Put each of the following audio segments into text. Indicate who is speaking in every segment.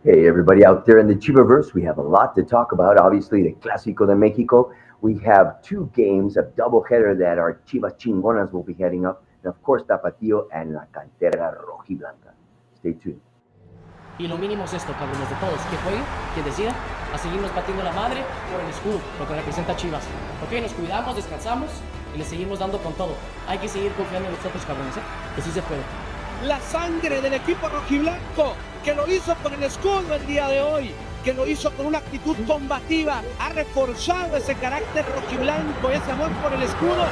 Speaker 1: Hey, everybody out there in the Chivaverse, we have a lot to talk about. Obviously, the Clásico de Mexico. We have two games, a doubleheader that our Chivas Chingonas will be heading up. And of course, Tapatío and La Cantera Rojiblanca. Stay tuned.
Speaker 2: Y lo mínimo es esto, cabrones, de todos. Que juegue, que decida, a seguirnos batiendo la madre por el escudo, lo que representa Chivas. Ok, nos cuidamos, descansamos y le seguimos dando con todo. Hay que seguir confiando en nosotros, cabrones, que sí se puede.
Speaker 3: La sangre del equipo rojiblanco, que lo hizo con el escudo el día de hoy, que lo hizo con una actitud combativa, ha reforzado ese carácter rojiblanco, ese amor por el escudo.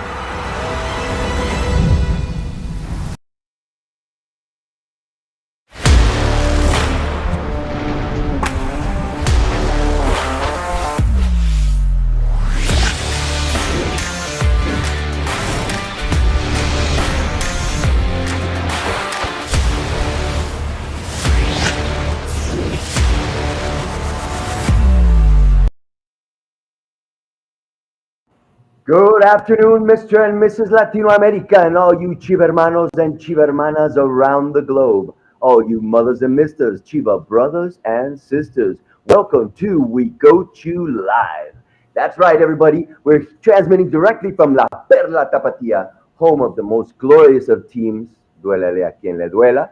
Speaker 1: Good afternoon, Mr. and Mrs. Latino America, and all you Chivermanos and Chivermanas around the globe. All you mothers and misters, Chiva brothers and sisters. Welcome to We Go Chew Live. That's right, everybody. We're transmitting directly from La Perla Tapatía, home of the most glorious of teams, duélale a quien le duela,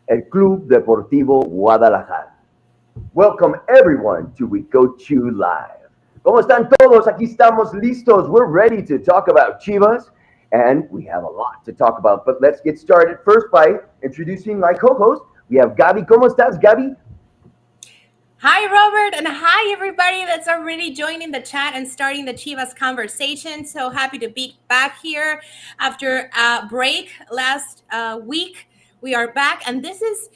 Speaker 1: el Club Deportivo Guadalajara. Welcome, everyone, to We Go Chew Live. ¿Cómo están todos? Aquí estamos listos. We're ready to talk about Chivas, and we have a lot to talk about. But let's get started first by introducing my co-host. We have Gaby. ¿Cómo estás, Gaby?
Speaker 4: Hi, Robert, and hi, everybody that's already joining the chat and starting the Chivas conversation. So happy to be back here after a break last week. We are back, and this is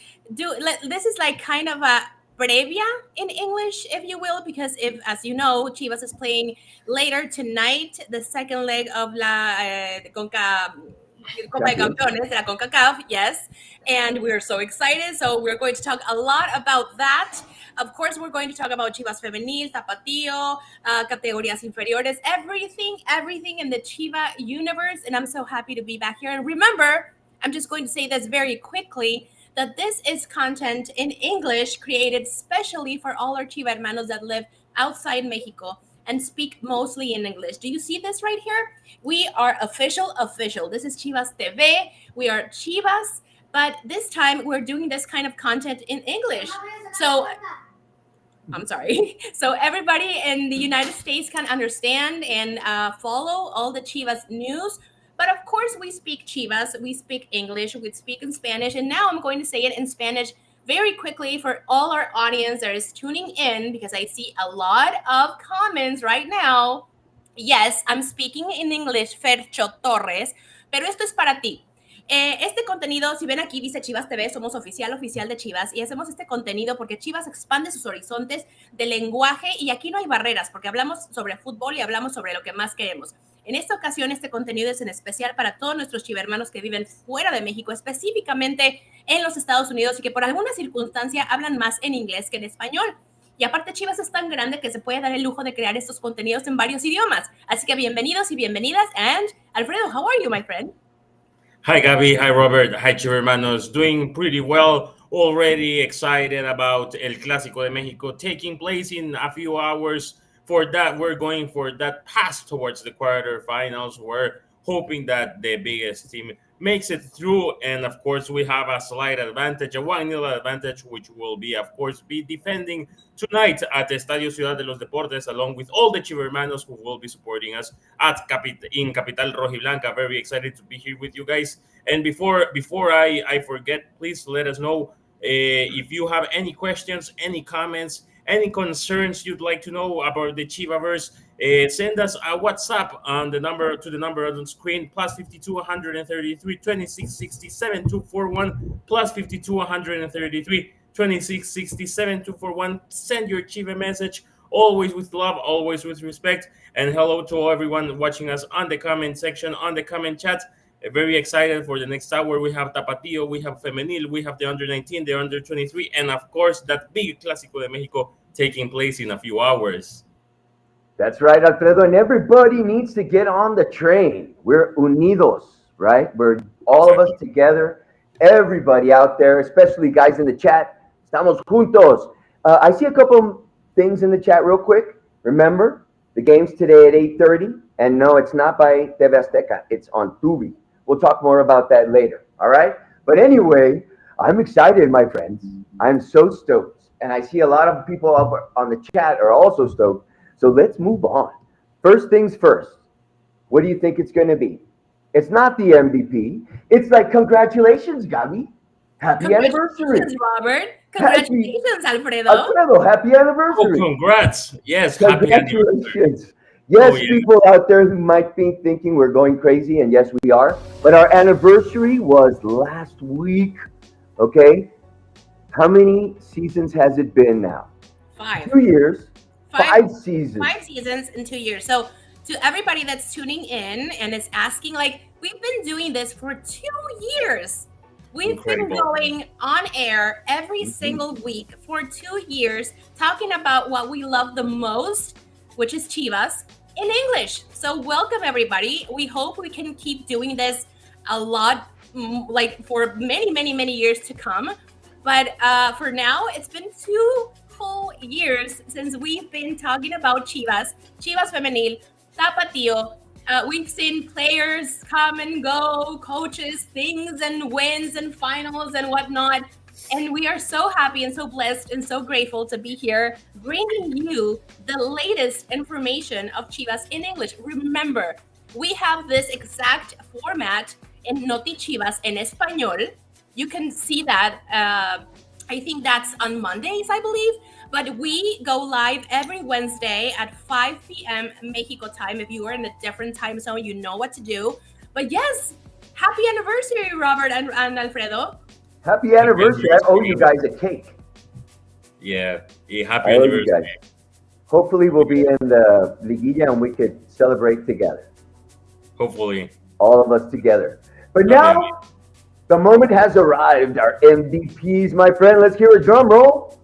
Speaker 4: like kind of a previa in English, if you will, because as you know, Chivas is playing later tonight, the second leg of Copa de Campeones, la Concachampions, yes, and we're so excited. So we're going to talk a lot about that. Of course, we're going to talk about Chivas Femenil, Tapatío, categorías inferiores, everything in the Chiva universe, and I'm so happy to be back here. And remember, I'm just going to say this very quickly, that this is content in English created specially for all our Chiva hermanos that live outside Mexico and speak mostly in English. Do you see this right here? We are official. This is Chivas TV. We are Chivas, but this time we're doing this kind of content in English. So, I'm sorry. So everybody in the United States can understand and follow all the Chivas news. But of course, we speak Chivas, we speak English, we speak in Spanish, and now I'm going to say it in Spanish very quickly for all our audience that is tuning in, because I see a lot of comments right now. Yes, I'm speaking in English, Fercho Torres, pero esto es para ti. Este contenido, si ven aquí, dice Chivas TV, somos oficial de Chivas, y hacemos este contenido porque Chivas expande sus horizontes de lenguaje, y aquí no hay barreras, porque hablamos sobre fútbol y hablamos sobre lo que más queremos. En esta ocasión, este contenido es en especial para todos nuestros chivermanos que viven fuera de México, específicamente en los Estados Unidos, y que por alguna circunstancia hablan más en inglés que en español. Y aparte, Chivas es tan grande que se puede dar el lujo de crear estos contenidos en varios idiomas. Así que bienvenidos y bienvenidas. And Alfredo, how are you, my friend?
Speaker 5: Hi, Gaby. Hi, Robert. Hi, Chivermanos. Doing pretty well. Already excited about El Clásico de Mexico taking place in a few hours. For that, we're going for that pass towards the quarterfinals. We're hoping that the biggest team makes it through. And of course, we have a slight advantage, a 1-0 advantage, which will be, of course, be defending tonight at the Estadio Ciudad de los Deportes, along with all the Chivermanos who will be supporting us in Capital Rojiblanca. Very excited to be here with you guys. And before I forget, please let us know if you have any questions, any comments, any concerns you'd like to know about the Chivaverse. Send us a WhatsApp on the number on the screen, +52 133 26 67 241, +52 133 26 67 241. Send your Chiva message, always with love, always with respect. And hello to everyone watching us on the comment section, on the comment chat. Very excited for the next hour. We have Tapatío, we have Femenil, we have the under-19, the under-23, and of course that big Clásico de Mexico taking place in a few hours.
Speaker 1: That's right, Alfredo, and everybody needs to get on the train. We're unidos, right? We're all of us together. Everybody out there, especially guys in the chat, estamos juntos. I see a couple things in the chat real quick. Remember, the game's today at 8:30, and no, it's not by TV Azteca. It's on Tubi. We'll talk more about that later, all right? But anyway, I'm excited, my friends. I'm so stoked. And I see a lot of people up on the chat are also stoked. So let's move on. First things first. What do you think it's going to be? It's not the MVP. It's like, congratulations, Gabi. Happy anniversary.
Speaker 4: Congratulations, Robert. Congratulations, Alfredo.
Speaker 1: Alfredo, happy
Speaker 5: Oh,
Speaker 1: anniversary.
Speaker 5: congrats. Yes, happy anniversary.
Speaker 1: Congratulations. Yes,
Speaker 5: Oh, yeah.
Speaker 1: people out there who might be thinking we're going crazy, and yes, we are. But our anniversary was last week. Okay? How many seasons has it been now?
Speaker 4: 5.
Speaker 1: 2 years. 5 seasons.
Speaker 4: 5 seasons in 2 years. So to everybody that's tuning in and is asking, like, we've been doing this for 2 years. We've been
Speaker 5: Incredible.
Speaker 4: going on air every single week for 2 years, talking about what we love the most, which is Chivas, in English. So welcome, everybody. We hope we can keep doing this a lot, like for many, many, many years to come. But for now, it's been 2 whole years since we've been talking about Chivas Femenil, Tapatio. We've seen players come and go, coaches, things and wins and finals and whatnot. And we are so happy and so blessed and so grateful to be here bringing you the latest information of Chivas in English. Remember, we have this exact format in Noti Chivas en Español. You can see that. I think that's on Mondays, I believe. But we go live every Wednesday at 5 p.m. Mexico time. If you are in a different time zone, you know what to do. But yes, happy anniversary, Robert and Alfredo.
Speaker 1: Happy anniversary. I owe you guys a cake.
Speaker 5: Yeah, happy
Speaker 1: I owe you
Speaker 5: anniversary.
Speaker 1: guys. Hopefully we'll be in the Liguilla and we could celebrate together.
Speaker 5: Hopefully.
Speaker 1: All of us together. But now, the moment has arrived. Our MVPs, my friend. Let's hear a drum roll.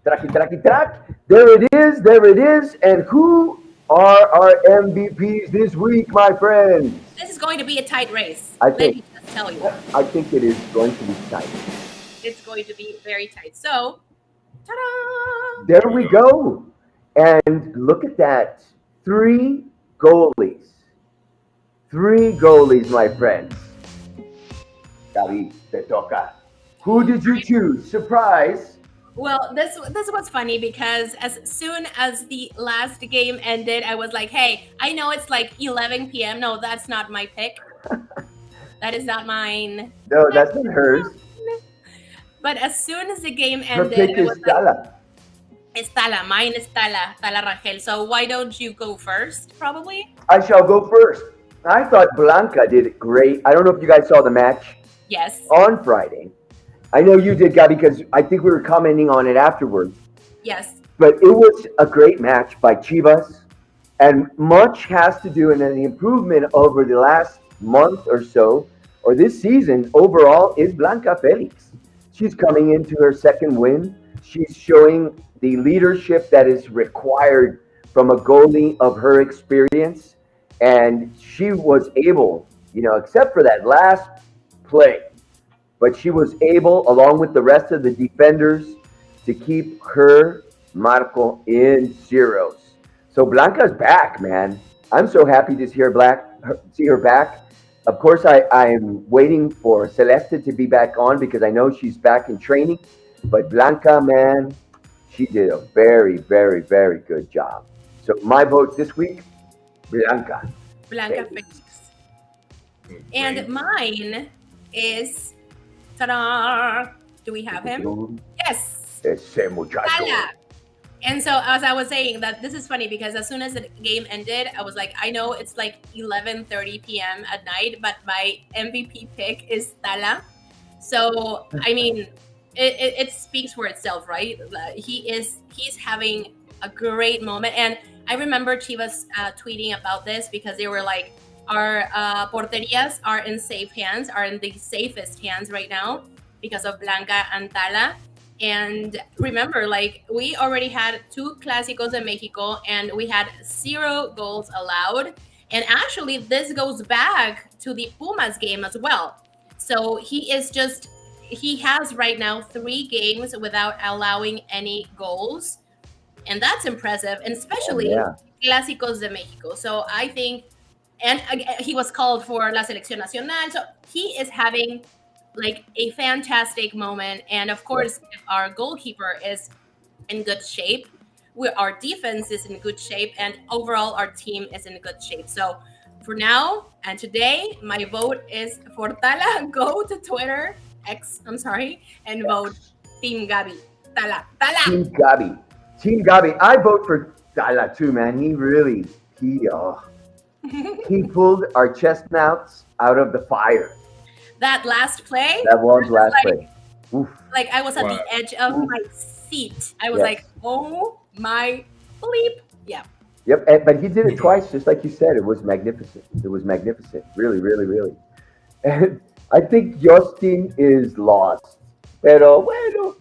Speaker 1: Traki, traki, trak. There it is. There it is. And who are our MVPs this week, my friends?
Speaker 4: This is going to be a tight race.
Speaker 1: I
Speaker 4: Let
Speaker 1: think-
Speaker 4: me just tell you.
Speaker 1: I think it is going to be tight.
Speaker 4: It's going to be very tight. So, ta-da!
Speaker 1: There we go. And look at that. 3 goalies. 3 goalies, my friends. Gabi, te toca. Who did you choose? Surprise.
Speaker 4: Well, this was funny because as soon as the last game ended, I was like, hey, I know it's like 11 p.m. No, that's not my pick. That is not mine.
Speaker 1: No, that's not hers.
Speaker 4: But as soon as the game
Speaker 1: Her
Speaker 4: ended,
Speaker 1: pick
Speaker 4: I
Speaker 1: is
Speaker 4: was like,
Speaker 1: Tala.
Speaker 4: it's Tala. Mine is Tala Rangel. So why don't you go first, probably?
Speaker 1: I shall go first. I thought Blanca did great. I don't know if you guys saw the match
Speaker 4: Yes.
Speaker 1: on Friday. I know you did, Gabi, because I think we were commenting on it afterwards.
Speaker 4: Yes.
Speaker 1: But it was a great match by Chivas. And much has to do in the improvement over the last month or so, or this season overall, is Blanca Felix. She's coming into her second win. She's showing the leadership that is required from a goalie of her experience. And she was able, except for that last play, but she was able, along with the rest of the defenders, to keep her Marco in zeros. So Blanca's back, man. I'm so happy to see her back. Of course, I'm waiting for Celeste to be back on because I know she's back in training. But Blanca, man, she did a very, very, very good job. So my vote this week, Blanca.
Speaker 4: Blanca Felix. And mine is, ta-da! Do we have him? Yes.
Speaker 1: Ese muchacho.
Speaker 4: Tala. And so as I was saying, that this is funny because as soon as the game ended, I was like, I know it's like 11:30 p.m. at night, but my MVP pick is Tala. So I mean, it speaks for itself, right? He's having a great moment, and I remember Chivas tweeting about this because they were like, our porterias are in safe hands, are in the safest hands right now because of Blanca and Tala. And remember, like, we already had 2 Clásicos in Mexico and we had 0 goals allowed. And actually, this goes back to the Pumas game as well. So he is just he has right now 3 games without allowing any goals, and that's impressive, and especially Clásicos de Mexico. So I think, and he was called for La Selección Nacional, so he is having like a fantastic moment. And of course, if our goalkeeper is in good shape, our defense is in good shape, and overall our team is in good shape. So for now and today, my vote is for Tala. Go to Twitter, X, I'm sorry, and vote Team Gabi. Tala.
Speaker 1: Team Gabi. Team Gabi. I vote for Tala too, man. He pulled our chestnuts out of the fire.
Speaker 4: That last play.
Speaker 1: That was last play.
Speaker 4: Oof. Like I was at the edge of my seat. I was like, oh my bleep. Yeah.
Speaker 1: Yep, but he did it twice, just like you said. It was magnificent. It was magnificent. Really, really, really. And I think Justin is lost. Pero bueno,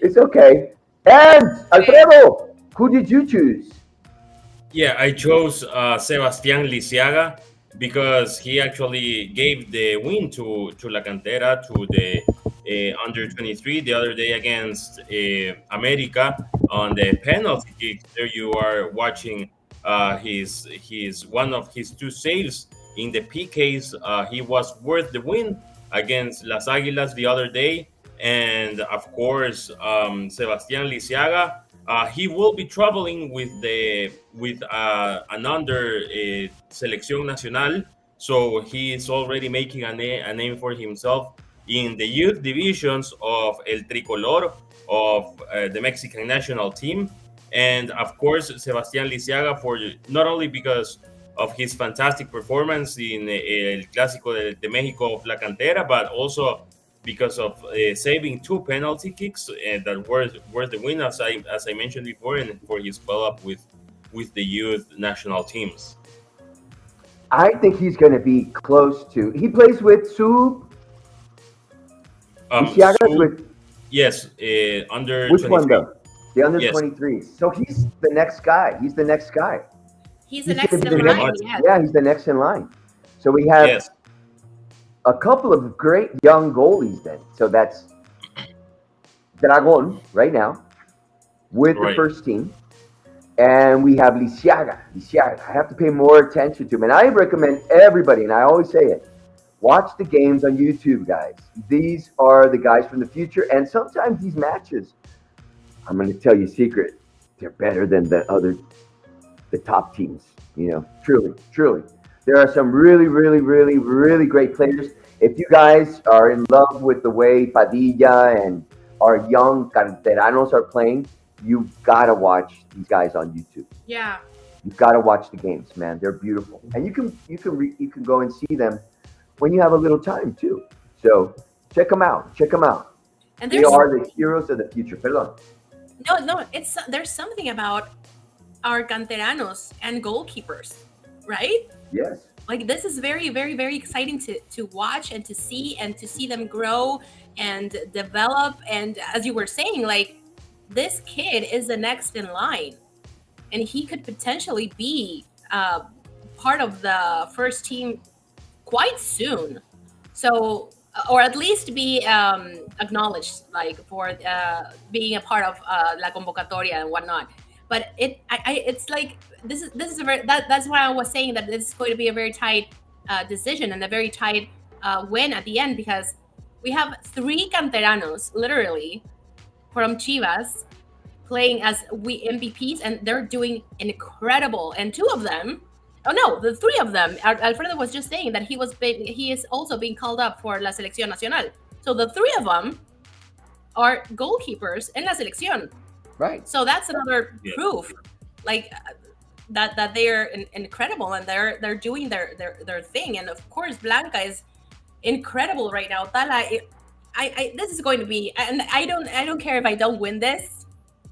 Speaker 1: it's okay. And Alfredo, who did you choose?
Speaker 5: Yeah, I chose Sebastián Lisiaga because he actually gave the win to La Cantera, to the under 23 the other day against América on the penalty kick. There you are watching his one of his 2 saves in the PKs. He was worth the win against Las Águilas the other day, and of course Sebastián Lisiaga. He will be traveling with an under Selección Nacional, so he is already making a name for himself in the youth divisions of El Tricolor of the Mexican national team. And of course, Sebastián Lisiaga, for not only because of his fantastic performance in El Clásico de México of La Cantera, but also because of saving 2 penalty kicks that were the win, as I mentioned before, and for his follow-up with the youth national teams.
Speaker 1: I think he's going to be close to. He plays with Sub.
Speaker 5: Yes, under.
Speaker 1: Which
Speaker 5: 23.
Speaker 1: one though? The under 23. So he's the next guy. He's the next guy.
Speaker 4: He's the next in line.
Speaker 1: Yeah, he's the next in line. So we have a couple of great young goalies then. So that's Dragon right now with the first team. And we have Lisiaga. I have to pay more attention to him. And I recommend everybody, and I always say it, watch the games on YouTube, guys. These are the guys from the future. And sometimes these matches, I'm going to tell you a secret, they're better than the top teams. Truly. There are some really, really, really, really great players. If you guys are in love with the way Padilla and our young canteranos are playing, you've got to watch these guys on YouTube.
Speaker 4: Yeah.
Speaker 1: You've got to watch the games, man. They're beautiful. And you can go and see them when you have a little time too. So check them out. And they are the heroes of the future. Perdón.
Speaker 4: No, there's something about our canteranos and goalkeepers, right?
Speaker 1: Yes.
Speaker 4: Like this is very, very, very exciting to watch and to see them grow and develop. And as you were saying, like this kid is the next in line, and he could potentially be part of the first team quite soon. So, or at least be acknowledged, like for being a part of La Convocatoria and whatnot. But it's like this is a very that's why I was saying that this is going to be a very tight decision and a very tight win at the end, because we have 3 canteranos literally from Chivas playing as MVPs, and they're doing incredible. And 2 of them, the 3 of them. Alfredo was just saying that he is also being called up for La Selección Nacional. So the 3 of them are goalkeepers in La Selección.
Speaker 1: Right.
Speaker 4: So that's another proof, like that they're incredible and they're doing their thing. And of course, Blanca is incredible right now. Tala, this is going to be, and I don't care if I don't win this,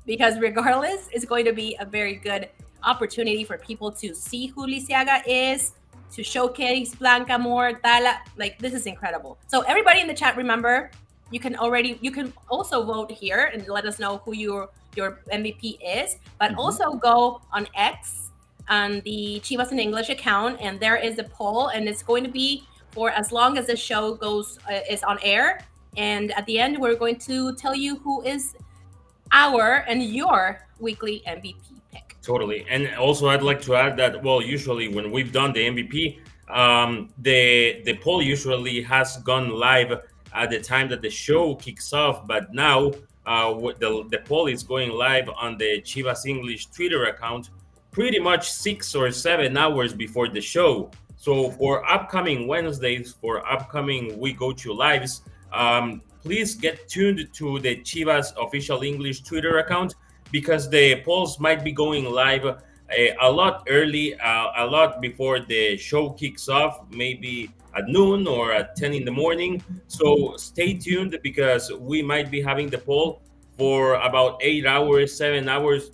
Speaker 4: because regardless, it's going to be a very good opportunity for people to see who Lisiaga is, to showcase Blanca more. Tala, like this is incredible. So everybody in the chat, remember, you can also vote here and let us know who your MVP is, but also go on X, on the Chivas in English account, and there is a poll, and it's going to be for as long as the show is on air. And at the end, we're going to tell you who is our and your weekly MVP pick.
Speaker 5: Totally. And also, I'd like to add that, well, usually when we've done the MVP, the poll usually has gone live at the time that the show kicks off. But now the poll is going live on the Chivas English Twitter account pretty much 6 or 7 hours before the show. So for upcoming Wednesdays, for upcoming We Go To Lives, please get tuned to the Chivas official English Twitter account, because the polls might be going live a lot early, a lot before the show kicks off, maybe at noon or at 10 in the morning. So stay tuned, because we might be having the poll for about 8 hours, 7 hours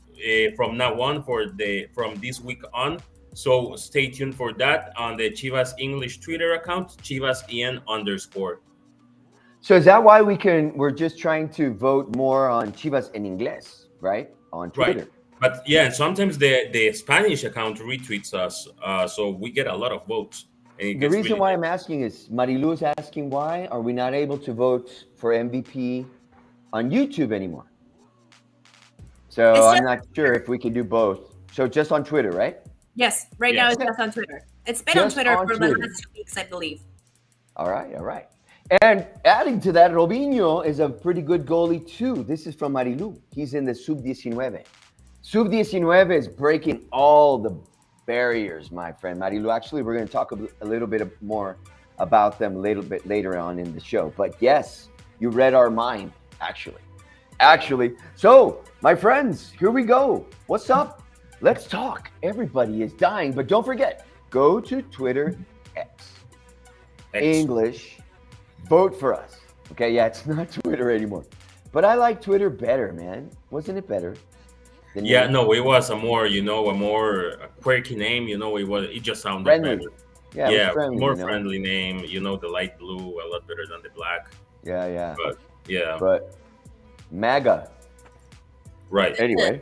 Speaker 5: from now on, from this week on. So stay tuned for that on the Chivas English Twitter account, ChivasEN_.
Speaker 1: So is that why we're just trying to vote more on Chivas en Inglés, right? On Twitter.
Speaker 5: Right. But yeah, sometimes the Spanish account retweets us, so we get a lot of votes. And
Speaker 1: the reason why I'm asking is Marilu is asking, why are we not able to vote for MVP on YouTube anymore? So I'm not sure if we can do both. So just on Twitter, right?
Speaker 4: Yes, right now it's just on Twitter. It's been on Twitter for the last 2 weeks, I believe. All
Speaker 1: right. And adding to that, Robinho is a pretty good goalie too. This is from Marilu. He's in the Sub-19. Sub-19 is breaking all the barriers, my friend. Marilu, actually, we're going to talk a little bit more about them a little bit later on in the show. But yes, you read our mind, actually. So, my friends, here we go. What's up? Let's talk. Everybody is dying, but don't forget, go to Twitter X. English. Vote for us. Okay, yeah, it's not Twitter anymore. But I like Twitter better, man. Wasn't it better?
Speaker 5: Yeah, no, it was a more quirky name. It just sounded
Speaker 1: friendly.
Speaker 5: Better.
Speaker 1: Yeah, friendly,
Speaker 5: more friendly name. The light blue, a lot better than the black.
Speaker 1: Yeah.
Speaker 5: But
Speaker 1: MAGA.
Speaker 5: Right.
Speaker 1: Anyway.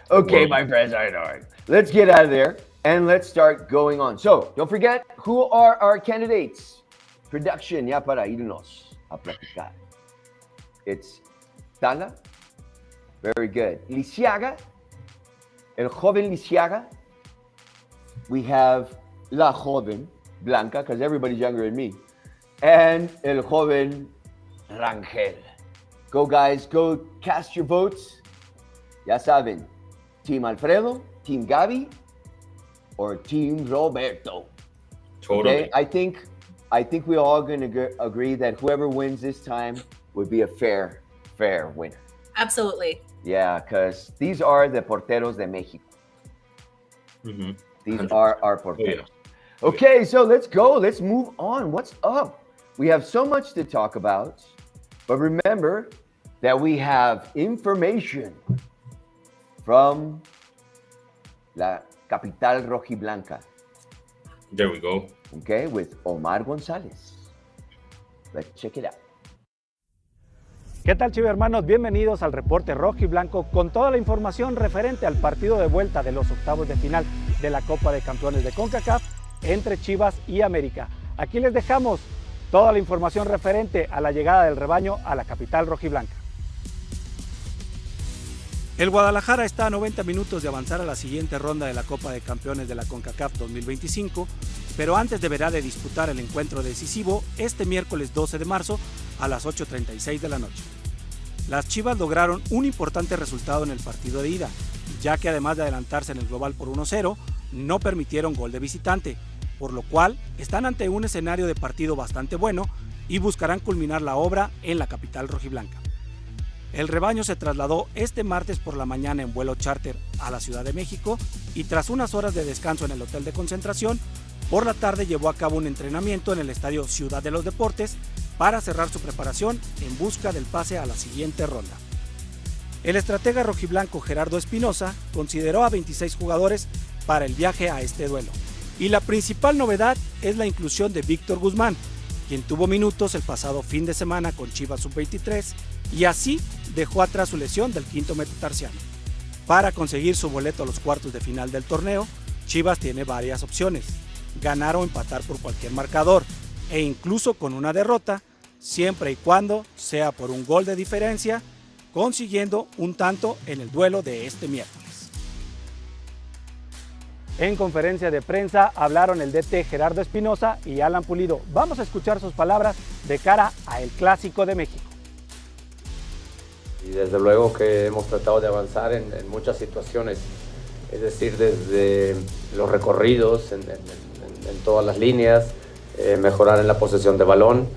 Speaker 1: Okay, my friends, all right. Let's get out of there and let's start going on. So, don't forget, who are our candidates? Production, ya para irnos a platicar. It's Tala. Very good. Lisiaga. El joven Lisiaga. We have La joven Blanca, because everybody's younger than me. And El joven Rangel. Go, guys. Go cast your votes. Ya saben. Team Alfredo, Team Gabi, or Team Roberto.
Speaker 5: Totally.
Speaker 1: Okay? I think we're all going to agree that whoever wins this time would be a fair winner.
Speaker 4: Absolutely.
Speaker 1: Yeah, because these are the porteros de México.
Speaker 5: Mm-hmm.
Speaker 1: These are our porteros. Oh, yeah. Okay, so let's go. Let's move on. What's up? We have so much to talk about, but remember that we have information from la capital rojiblanca.
Speaker 5: There we go.
Speaker 1: Okay, with Omar González. Let's check it out.
Speaker 6: ¿Qué tal, chivermanos? Bienvenidos al reporte rojo y blanco con toda la información referente al partido de vuelta de los octavos de final de la Copa de Campeones de CONCACAF entre Chivas y América. Aquí les dejamos toda la información referente a la llegada del rebaño a la capital rojiblanca. El Guadalajara está a 90 minutos de avanzar a la siguiente ronda de la Copa de Campeones de la CONCACAF 2025, pero antes deberá de disputar el encuentro decisivo este miércoles 12 de marzo a las 8:36 de la noche. Las Chivas lograron un importante resultado en el partido de ida, ya que además de adelantarse en el global por 1-0, no permitieron gol de visitante, por lo cual están ante un escenario de partido bastante bueno y buscarán culminar la obra en la capital rojiblanca. El rebaño se trasladó este martes por la mañana en vuelo charter a la Ciudad de México y tras unas horas de descanso en el hotel de concentración, por la tarde llevó a cabo un entrenamiento en el estadio Ciudad de los Deportes para cerrar su preparación en busca del pase a la siguiente ronda. El estratega rojiblanco Gerardo Espinosa consideró a 26 jugadores para el viaje a este duelo. Y la principal novedad es la inclusión de Víctor Guzmán, quien tuvo minutos el pasado fin de semana con Chivas Sub-23 y así dejó atrás su lesión del quinto metatarsiano. Para conseguir su boleto a los cuartos de final del torneo, Chivas tiene varias opciones: ganar o empatar por cualquier marcador, e incluso con una derrota, siempre y cuando sea por un gol de diferencia, consiguiendo un tanto en el duelo de este miércoles. En conferencia de prensa hablaron el DT Gerardo Espinosa y Alan Pulido. Vamos a escuchar sus palabras de cara a el Clásico de México.
Speaker 7: Y desde luego que hemos tratado de avanzar en muchas situaciones, es decir, desde los recorridos, en todas las líneas, mejorar en la posesión de balón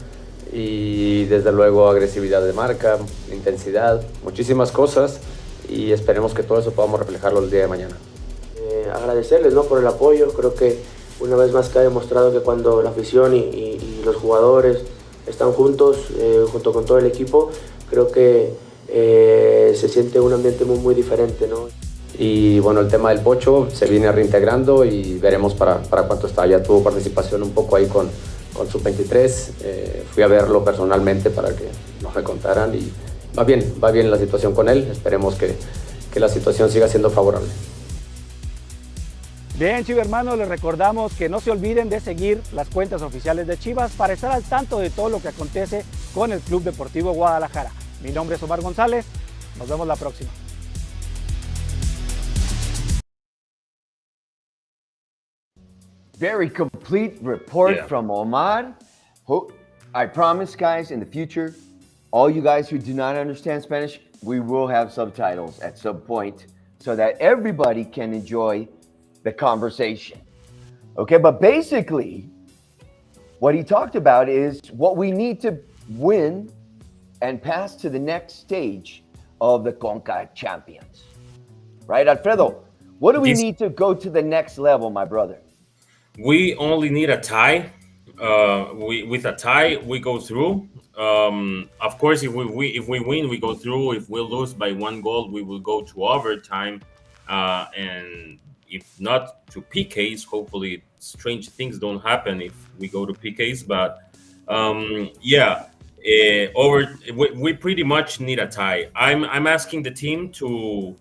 Speaker 7: y desde luego agresividad de marca, intensidad, muchísimas cosas, y esperemos que todo eso podamos reflejarlo el día de mañana.
Speaker 8: Agradecerles, ¿no?, por el apoyo. Creo que una vez más queda demostrado que cuando la afición y los jugadores están juntos, junto con todo el equipo, creo que se siente un ambiente muy, muy diferente, ¿no?
Speaker 7: Y bueno, el tema del Pocho se viene reintegrando y veremos para cuánto está. Ya tuvo participación un poco ahí con Sub-23. Fui a verlo personalmente para que nos recontaran y va bien la situación con él. Esperemos que la situación siga siendo favorable.
Speaker 6: Bien, Chivermanos, les recordamos que no se olviden de seguir las cuentas oficiales de Chivas para estar al tanto de todo lo que acontece con el Club Deportivo Guadalajara. Mi nombre es Omar González. Nos vemos la próxima.
Speaker 1: Very complete report from Omar. I promise, guys, in the future, all you guys who do not understand Spanish, we will have subtitles at some point so that everybody can enjoy the conversation. Okay, but basically, what he talked about is what we need to win and pass to the next stage of the Concachampions. Right, Alfredo? What do we need to go to the next level, my brother?
Speaker 5: We only need a tie. With a tie, we go through. Of course, if we win, we go through. If we lose by one goal, we will go to overtime. And if not to PKs, hopefully strange things don't happen if we go to PKs. But we pretty much need a tie. I'm asking the team to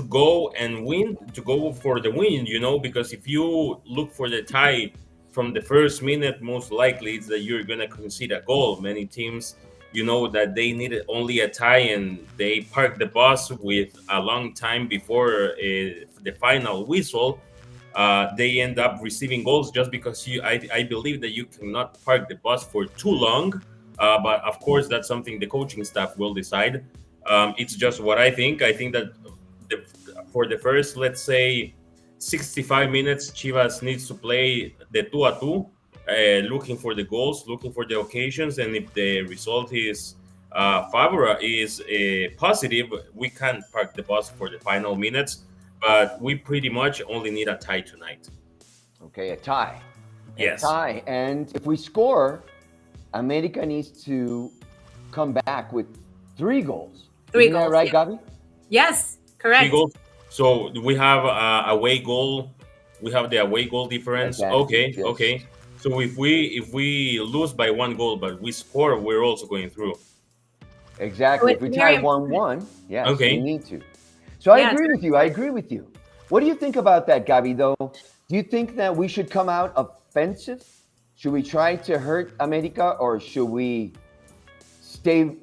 Speaker 5: go and win, to go for the win, because if you look for the tie from the first minute, most likely it's that you're going to concede a goal. Many teams, that they needed only a tie and they park the bus with a long time before the final whistle. They end up receiving goals just because I believe that you cannot park the bus for too long. But of course, that's something the coaching staff will decide. It's just what I think. I think that for the first, let's say, 65 minutes, Chivas needs to play the 2-2, looking for the goals, looking for the occasions, and if the result is positive, we can park the bus for the final minutes. But we pretty much only need a tie tonight.
Speaker 1: Okay, a tie.
Speaker 5: Yes.
Speaker 1: A tie, and if we score, América needs to come back with 3 goals. Isn't that right, Gabi?
Speaker 4: Yes, correct.
Speaker 5: 3 goals. So we have away goal. We have the away goal difference. Okay. So if we lose by 1 goal, but we score, we're also going through.
Speaker 1: Exactly. If we tie 1-1, yes, we need to. So I agree with you. What do you think about that, Gabi, though? Do you think that we should come out offensive? Should we try to hurt América, or should we stay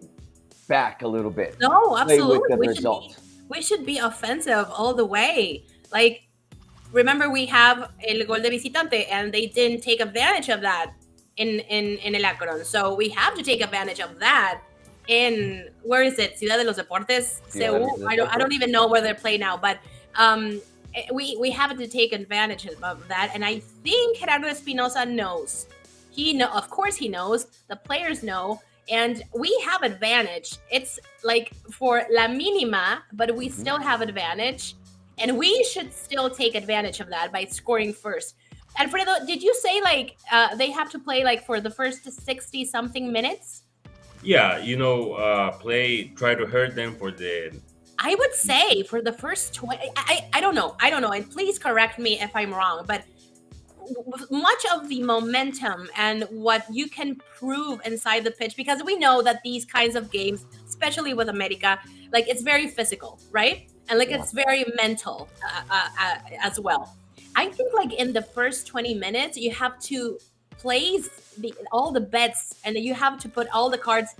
Speaker 1: back a little bit?
Speaker 4: No, absolutely.
Speaker 1: Play with the result.
Speaker 4: We should be offensive all the way. Like, remember, we have el gol de visitante, and they didn't take advantage of that in El Akron. So we have to take advantage of that in, where is it? Ciudad de los Deportes? Seúl? I don't even know where they play now, but we have to take advantage of that. And I think Gerardo Espinosa knows. Of course he knows. The players know. And we have advantage. It's like for la mínima, but we still have advantage. And we should still take advantage of that by scoring first. Alfredo, did you say they have to play for the first 60-something minutes?
Speaker 5: Yeah, try to hurt them for the...
Speaker 4: I would say for the first 20... I don't know. And please correct me if I'm wrong, but much of the momentum and what you can prove inside the pitch, because we know that these kinds of games, especially with América, it's very physical, right? And it's very mental as well. I think in the first 20 minutes, you have to place all the bets, and you have to put all the cards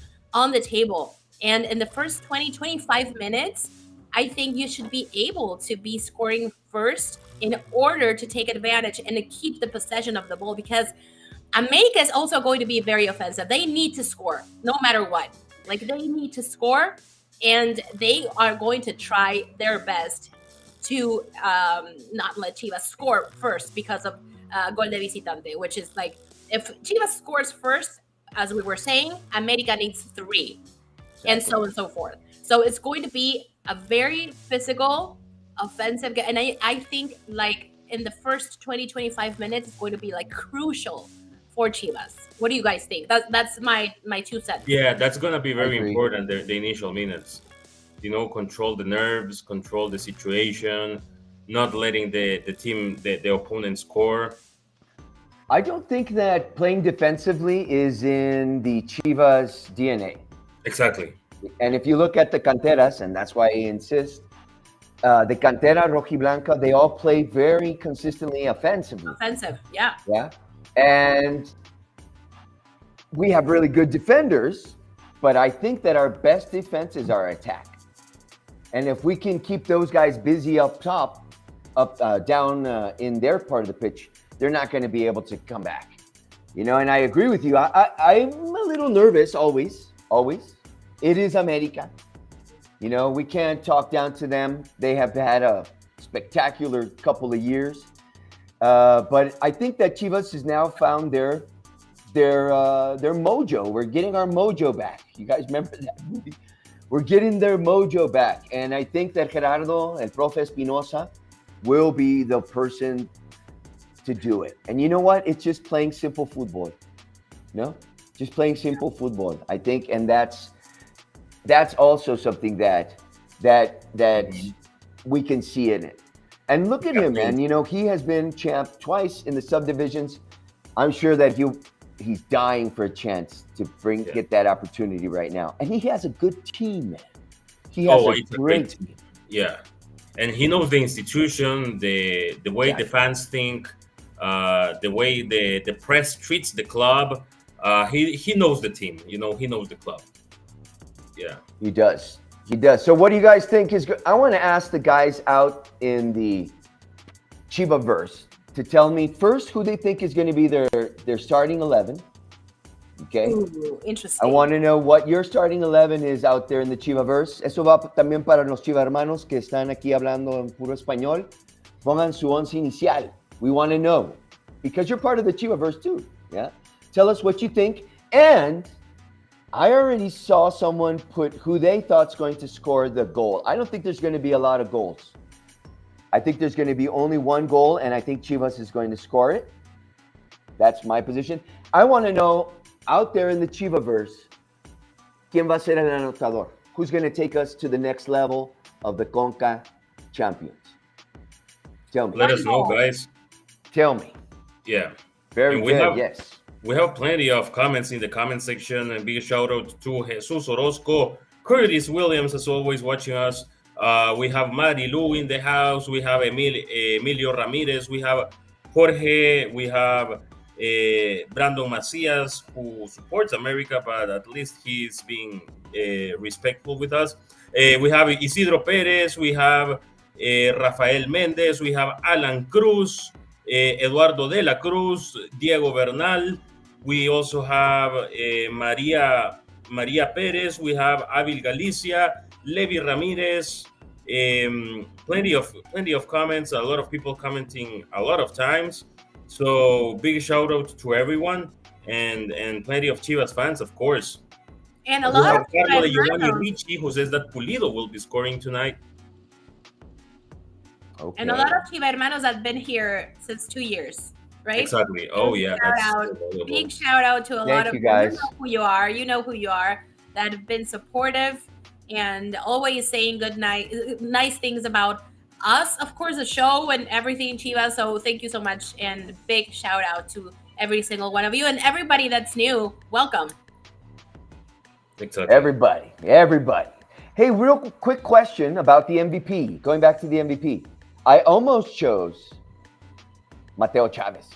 Speaker 4: on the table. And in the first 25 minutes, I think you should be able to be scoring first in order to take advantage and to keep the possession of the ball, because América is also going to be very offensive. They need to score no matter what. Like, they need to score, and they are going to try their best to not let Chivas score first because of gol de visitante, which is like, if Chivas scores first, as we were saying, América needs 3, and so on and so forth. So it's going to be a very physical, offensive game. And I think, like, in the first 25 minutes, it's going to be, like, crucial for Chivas. What do you guys think? That's my 2 cents.
Speaker 5: Yeah, that's going to be very important, the initial minutes. Control the nerves, control the situation, not letting the team, the opponent score.
Speaker 1: I don't think that playing defensively is in the Chivas DNA.
Speaker 5: Exactly.
Speaker 1: And if you look at the canteras, and that's why I insist, the cantera rojiblanca, they all play very consistently offensively.
Speaker 4: Offensive, yeah.
Speaker 1: Yeah. And we have really good defenders, but I think that our best defense is our attack. And if we can keep those guys busy up top, down in their part of the pitch, they're not going to be able to come back. And I agree with you. I'm a little nervous always. It is América. We can't talk down to them. They have had a spectacular couple of years. But I think that Chivas has now found their mojo. We're getting our mojo back. You guys remember that movie? We're getting their mojo back. And I think that Gerardo, el Profe Espinosa, will be the person to do it. And you know what? It's just playing simple football. Just playing simple football, I think. And that's also something that we can see in it. And look at him, man. He has been champ twice in the subdivisions. I'm sure that he's dying for a chance to get that opportunity right now. And he has a good team, man. He has a great team.
Speaker 5: Yeah. And he knows the institution, the way the fans think, the way the press treats the club. He knows the team. He knows the club. Yeah.
Speaker 1: He does. So what do you guys think is good? I want to ask the guys out in the Chivaverse to tell me first who they think is going to be their starting 11. Okay.
Speaker 4: Ooh, interesting.
Speaker 1: I want to know what your starting 11 is out there in the Chivaverse. Eso va también para los Chivarmanos que están aquí hablando en puro español. Pongan su once inicial. We want to know, because you're part of the Chivaverse too. Yeah. Tell us what you think. And I already saw someone put who they thought's going to score the goal. I don't think there's going to be a lot of goals. I think there's going to be only one goal, and I think Chivas is going to score it. That's my position. I want to know, out there in the Chivaverse, ¿quién va a ser el anotador? Who's going to take us to the next level of the Concachampions? Tell me.
Speaker 5: Let us know, guys.
Speaker 1: Tell me.
Speaker 5: Yeah.
Speaker 1: Very good, yes.
Speaker 5: We have plenty of comments in the comment section, and big shout out to Jesus Orozco, Curtis Williams, as always, watching us. We have Mari Lou in the house. We have Emilio Ramirez. We have Jorge. We have Brandon Macias, who supports America, but at least he's being respectful with us. We have Isidro Perez. We have Rafael Mendez. We have Alan Cruz, Eduardo de la Cruz, Diego Bernal. We also have Maria Perez. We have Avil Galicia, Levi Ramirez. Plenty of comments. A lot of people commenting a lot of times. So big shout out to everyone, and plenty of Chivas fans, of course.
Speaker 4: And a lot of
Speaker 5: Carla Giovanni Ricci, who says that Pulido will be scoring tonight.
Speaker 1: Okay.
Speaker 4: And a lot of Chivermanos have been here since 2 years, right?
Speaker 5: Exactly. Oh, yeah.
Speaker 4: Big shout out to a lot of
Speaker 1: you guys.
Speaker 4: You know who you are, that have been supportive and always saying nice things about us, of course, the show and everything, Chivas. So thank you so much, and big shout out to every single one of you, and everybody that's new. Welcome.
Speaker 5: Exactly.
Speaker 1: Everybody. Hey, real quick question about the MVP. Going back to the MVP. I almost chose Mateo Chavez.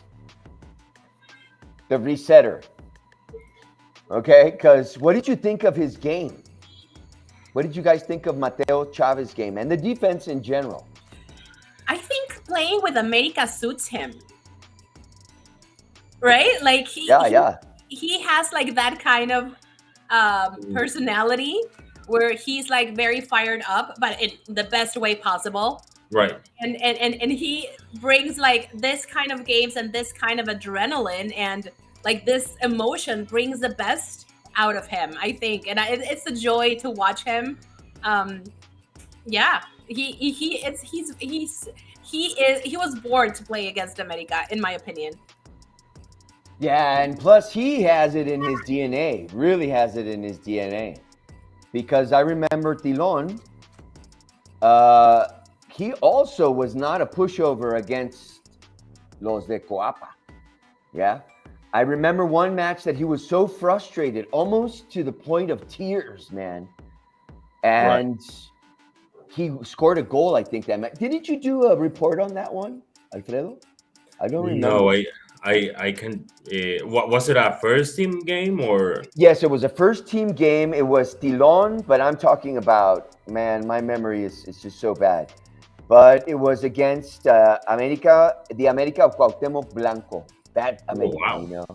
Speaker 1: the resetter. Okay, because what did you think of his game? What did you guys think of Mateo Chavez's game and the defense in general?
Speaker 4: I think playing with America suits him. Right? Like he has like that kind of personality where he's like very fired up, but in the best way possible.
Speaker 5: Right.
Speaker 4: And he brings like this kind of games and this kind of adrenaline and like this emotion brings the best out of him, I think. And it's a joy to watch him. He was born to play against America, in my opinion.
Speaker 1: Yeah, and plus he has it in his DNA, really has it in his DNA. Because I remember Tilon, he also was not a pushover against Los de Coapa. Yeah. I remember one match that he was so frustrated, almost to the point of tears, man. And he scored a goal, I think, that match. Didn't you do a report on that one, Alfredo? I don't remember.
Speaker 5: No, I can. What was it? A first team game or?
Speaker 1: Yes, it was a first team game. It was Tilon, but I'm talking about, man, my memory is just so bad. But it was against América, the América of Cuauhtémoc Blanco. That América,
Speaker 5: wow.
Speaker 1: You know.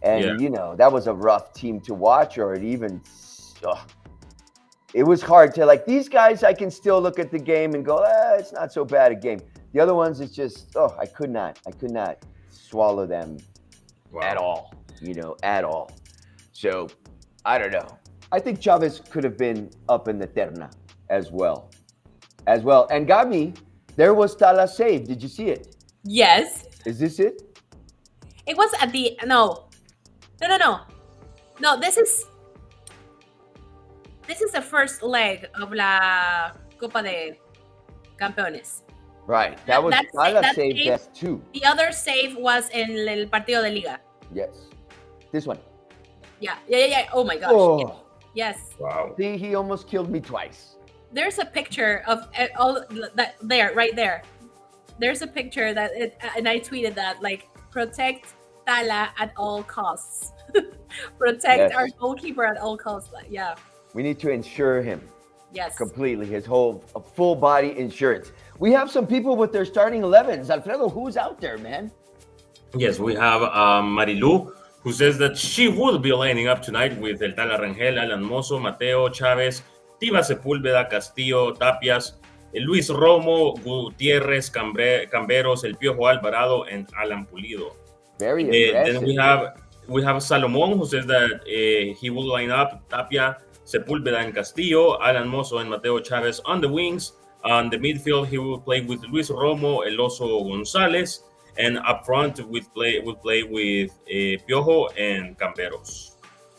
Speaker 1: And, you know, that was a rough team to watch, or it even, it was hard to, like, these guys, I can still look at the game and go, it's not so bad a game. The other ones, it's just, I could not swallow them at all, you know, at all. So, I don't know. I think Chavez could have been up in the terna as well. And Gabi, there was Tala's save. Did you see it?
Speaker 4: Yes.
Speaker 1: Is this it?
Speaker 4: It was at the, no, this is the first leg of la Copa de Campeones.
Speaker 1: Right. That was Tala's save test too.
Speaker 4: The other save was in el partido de Liga.
Speaker 1: Yes. This one.
Speaker 4: Yeah. Oh my gosh.
Speaker 1: Oh.
Speaker 4: Yes.
Speaker 5: Wow.
Speaker 1: See, he almost killed me twice.
Speaker 4: There's a picture of all that there, right there. There's a picture that and I tweeted that, like, protect Tala at all costs. Protect our goalkeeper at all costs. Yeah.
Speaker 1: We need to insure him.
Speaker 4: Yes.
Speaker 1: Completely. His whole full body insurance. We have some people with their starting 11s. Alfredo, who's out there, man?
Speaker 5: Yes, we have Marilu, who says that she will be lining up tonight with El Tala Rangel, Alan Mozo, Mateo Chávez, Tiva Sepúlveda, Castillo, Tapias, Luis Romo, Gutiérrez, Camberos, El Piojo Alvarado, and Alan Pulido.
Speaker 1: Very impressive.
Speaker 5: Then we have Salomon, who says that he will line up Tapia, Sepúlveda, and Castillo, Alan Mozo, and Mateo Chávez on the wings. On the midfield, he will play with Luis Romo, El Oso González, and up front, will play with Piojo and Camberos.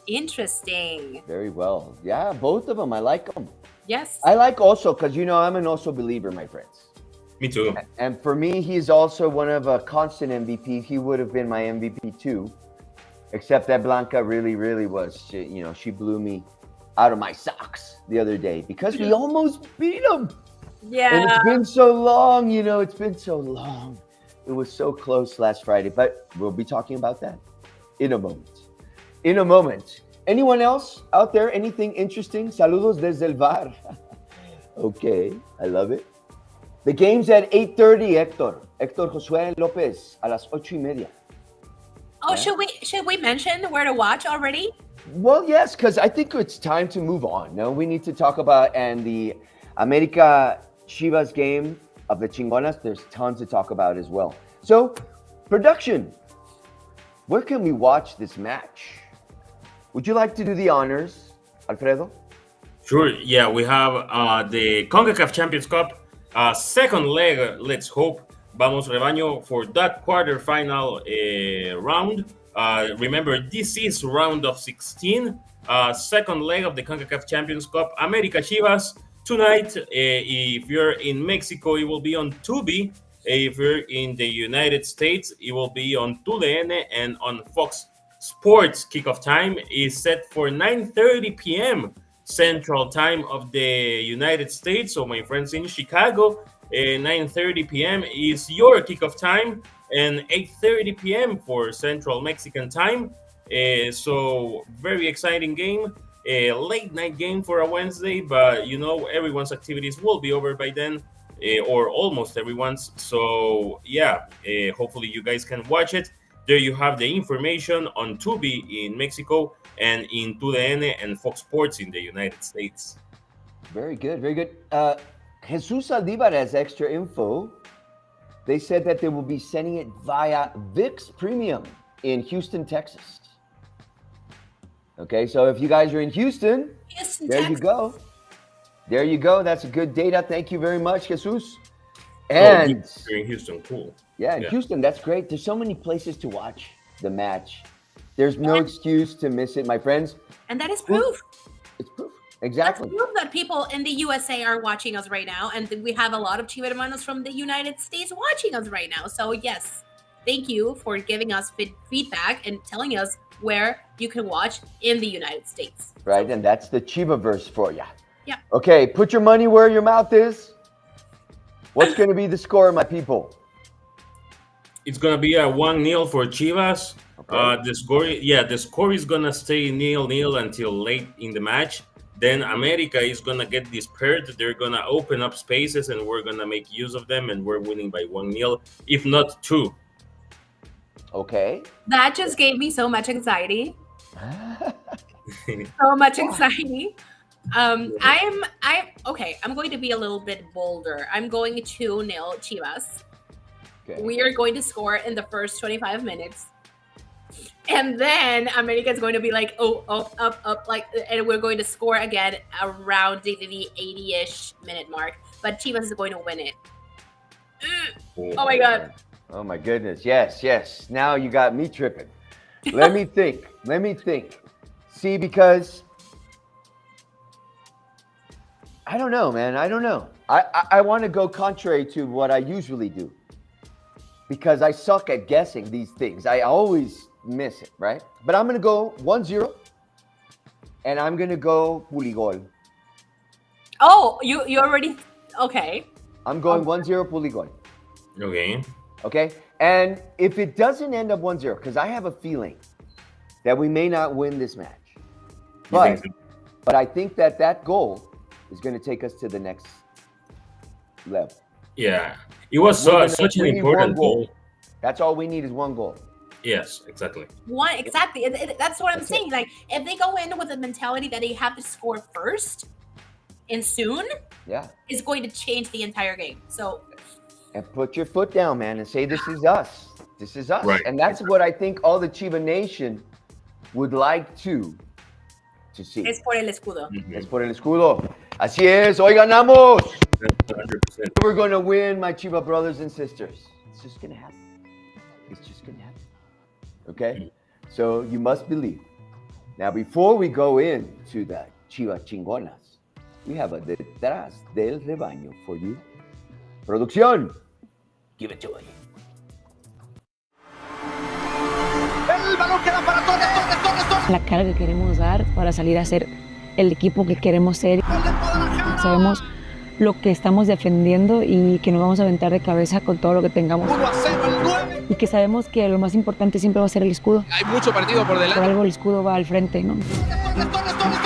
Speaker 4: Interesting.
Speaker 1: Very well. Yeah, both of them. I like them.
Speaker 4: Yes.
Speaker 1: I like Oso because, you know, I'm an Oso believer, my friends.
Speaker 5: Me too.
Speaker 1: And for me, he's also one of a constant MVP. He would have been my MVP too, except that Blanca really, really was. She blew me out of my socks the other day because we almost beat him.
Speaker 4: Yeah.
Speaker 1: And it's been so long, it's been so long. It was so close last Friday, but we'll be talking about that in a moment. Anyone else out there? Anything interesting? Saludos desde el bar. Okay, I love it. The game's at 8:30, Héctor Josué López, a las 8:30.
Speaker 4: Oh, yeah. Should we mention where to watch already?
Speaker 1: Well, yes, because I think it's time to move on. No, we need to talk about, and the América Chivas game of the Chingonas, there's tons to talk about as well. So, production, where can we watch this match? Would you like to do the honors, Alfredo?
Speaker 5: Sure, yeah, we have the Concacaf Champions Cup, second leg, let's hope, Vamos Rebaño, for that quarterfinal round. Remember, this is round of 16, second leg of the Concacaf Champions Cup, América Chivas. Tonight, if you're in Mexico, it will be on Tubi. If you're in the United States, it will be on TUDN and on Fox Sports. Kickoff time is set for 9:30 p.m. Central Time of the United States. So my friends in Chicago, 9:30 p.m. is your kickoff time and 8:30 p.m. for Central Mexican time. So very exciting game. A late night game for a Wednesday, but you know everyone's activities will be over by then, or almost everyone's. So yeah, hopefully you guys can watch it. There you have the information on Tubi in Mexico and in TUDN and Fox Sports in the United States.
Speaker 1: Very good, very good. Jesus Aldivar has extra info. They said that they will be sending it via VIX Premium in Houston, Texas. Okay, so if you guys are in Houston, there you go. There you go. That's a good data. Thank you very much, Jesus. And
Speaker 5: you're in Houston, cool.
Speaker 1: Yeah, in Houston, that's great. There's so many places to watch the match. There's no excuse to miss it, my friends.
Speaker 4: And that is proof.
Speaker 1: It's proof. Exactly.
Speaker 4: That's proof that people in the USA are watching us right now. And we have a lot of Chivas hermanos from the United States watching us right now. So yes, thank you for giving us feedback and telling us where you can watch in the United States.
Speaker 1: Right, and that's the Chivaverse for you.
Speaker 4: Yeah.
Speaker 1: Okay, put your money where your mouth is. What's going to be the score, my people?
Speaker 5: It's gonna be a 1-0 for Chivas.
Speaker 1: Okay.
Speaker 5: The score is gonna stay 0-0 until late in the match. Then América is gonna get dispersed. They're gonna open up spaces, and we're gonna make use of them, and we're winning by 1-0, if not 2.
Speaker 1: Okay.
Speaker 4: That just gave me so much anxiety. So much anxiety. I'm going to be a little bit bolder. I'm going 2-0 Chivas. Okay. We are going to score in the first 25 minutes. And then America is going to be like, up, like, and we're going to score again around the 80-ish minute mark. But Chivas is going to win it. Oh my God.
Speaker 1: Oh my goodness. Yes. Now you got me tripping. Let me think. See, because I don't know, man. I don't know. I want to go contrary to what I usually do, because I suck at guessing these things. I always miss it, right? But I'm going to go 1-0, and I'm going to go Puligol.
Speaker 4: Oh, you already... Okay.
Speaker 1: I'm going 1-0 Puligol.
Speaker 5: Okay.
Speaker 1: And if it doesn't end up 1-0, because I have a feeling that we may not win this match. But I think that goal is going to take us to the next level.
Speaker 5: Yeah. It was such an important goal.
Speaker 1: That's all we need is one goal.
Speaker 5: Yes, exactly.
Speaker 4: Exactly. That's what I'm saying. Like, if they go in with a mentality that they have to score first and soon, it's going to change the entire game. So,
Speaker 1: and put your foot down, man, and say, this is us. This is us.
Speaker 5: Right.
Speaker 1: And that's what I think all the Chiva Nation would like to see.
Speaker 4: Es por el escudo.
Speaker 1: Es por el escudo. Así es. Hoy ganamos.
Speaker 5: 100%.
Speaker 1: We're going to win, my Chiva brothers and sisters. It's just going to happen. It's just going to happen. Okay? So you must believe. Now, before we go into the Chiva Chingonas, we have a Detrás del Rebaño for you. Producción. Give it to me.
Speaker 3: El balón queda para Torres.
Speaker 9: La cara que queremos dar para salir a ser el equipo que queremos ser. Sabemos lo que estamos defendiendo y que nos vamos a aventar de cabeza con todo lo que tengamos.
Speaker 3: 1-0 el 9.
Speaker 9: Y que sabemos que lo más importante siempre va a ser el escudo.
Speaker 3: Hay mucho partido por delante.
Speaker 9: Por algo el escudo va al frente, ¿no?
Speaker 3: Torres.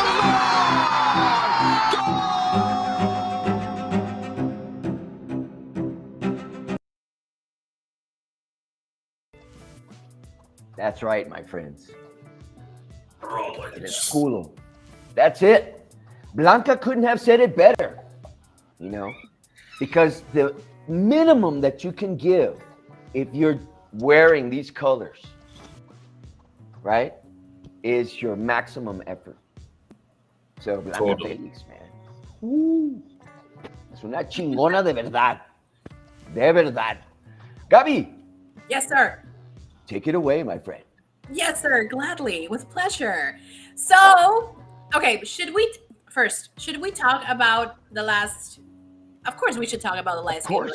Speaker 1: That's right, my friends.
Speaker 5: Rollins.
Speaker 1: El escudo. That's it. Blanca couldn't have said it better, you know, because the minimum that you can give if you're wearing these colors, right, is your maximum effort. So, Blanca Félix, man. Es una chingona de verdad. De verdad. Gabi.
Speaker 4: Yes, sir.
Speaker 1: Take it away, my friend.
Speaker 4: Yes, sir. Gladly. With pleasure. So, okay, should we talk about the last... Of course, we should talk about the last game.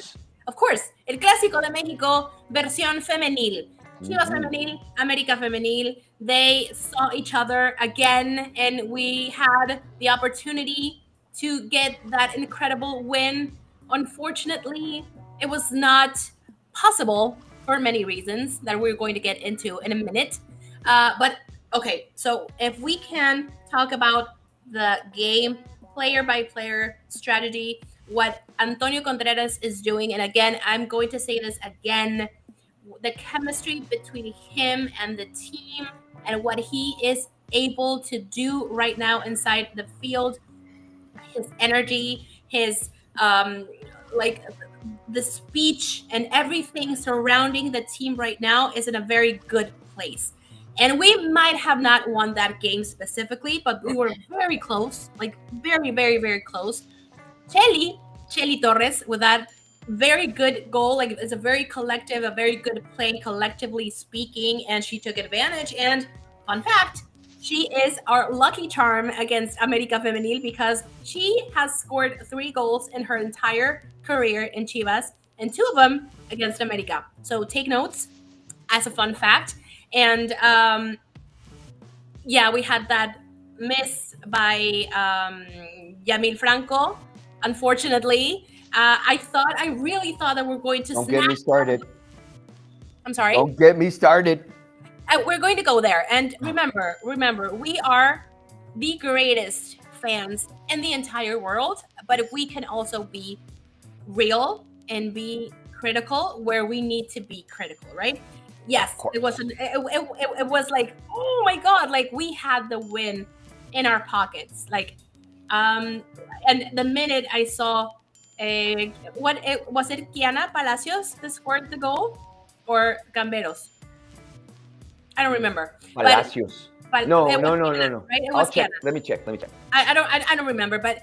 Speaker 4: Of course. El Clásico de México, versión femenil. Chivas Femenil, América Femenil. They saw each other again, and we had the opportunity to get that incredible win. Unfortunately, it was not possible for many reasons that we're going to get into in a minute. But okay, so if we can talk about the game player by player strategy, what Antonio Contreras is doing, and again, I'm going to say this again, the chemistry between him and the team and what he is able to do right now inside the field, his energy, his like the speech and everything surrounding the team right now is in a very good place. And we might have not won that game specifically, but we were very close, like very, very, very close. Chelly Torres with that very good goal. Like it's a very collective, a very good play, collectively speaking, and she took advantage. And fun fact, she is our lucky charm against América Femenil because she has scored 3 goals in her entire career in Chivas, and 2 of them against América. So take notes as a fun fact. And yeah, we had that miss by Yamil Franco. Unfortunately, I really thought that we're going to
Speaker 1: Don't get me started.
Speaker 4: I'm sorry.
Speaker 1: Don't get me started.
Speaker 4: We're going to go there. And remember, we are the greatest fans in the entire world. But if we can also be real and be critical where we need to be critical, right? Yes, it was like, oh my God, like we had the win in our pockets. Like, and the minute I saw was it Kiana Palacios that scored the goal or Gamberos? I don't remember.
Speaker 1: Palacios. No.
Speaker 4: Kiana, right? It
Speaker 1: I'll
Speaker 4: was
Speaker 1: check.
Speaker 4: Kiana.
Speaker 1: Let me check.
Speaker 4: I don't remember, but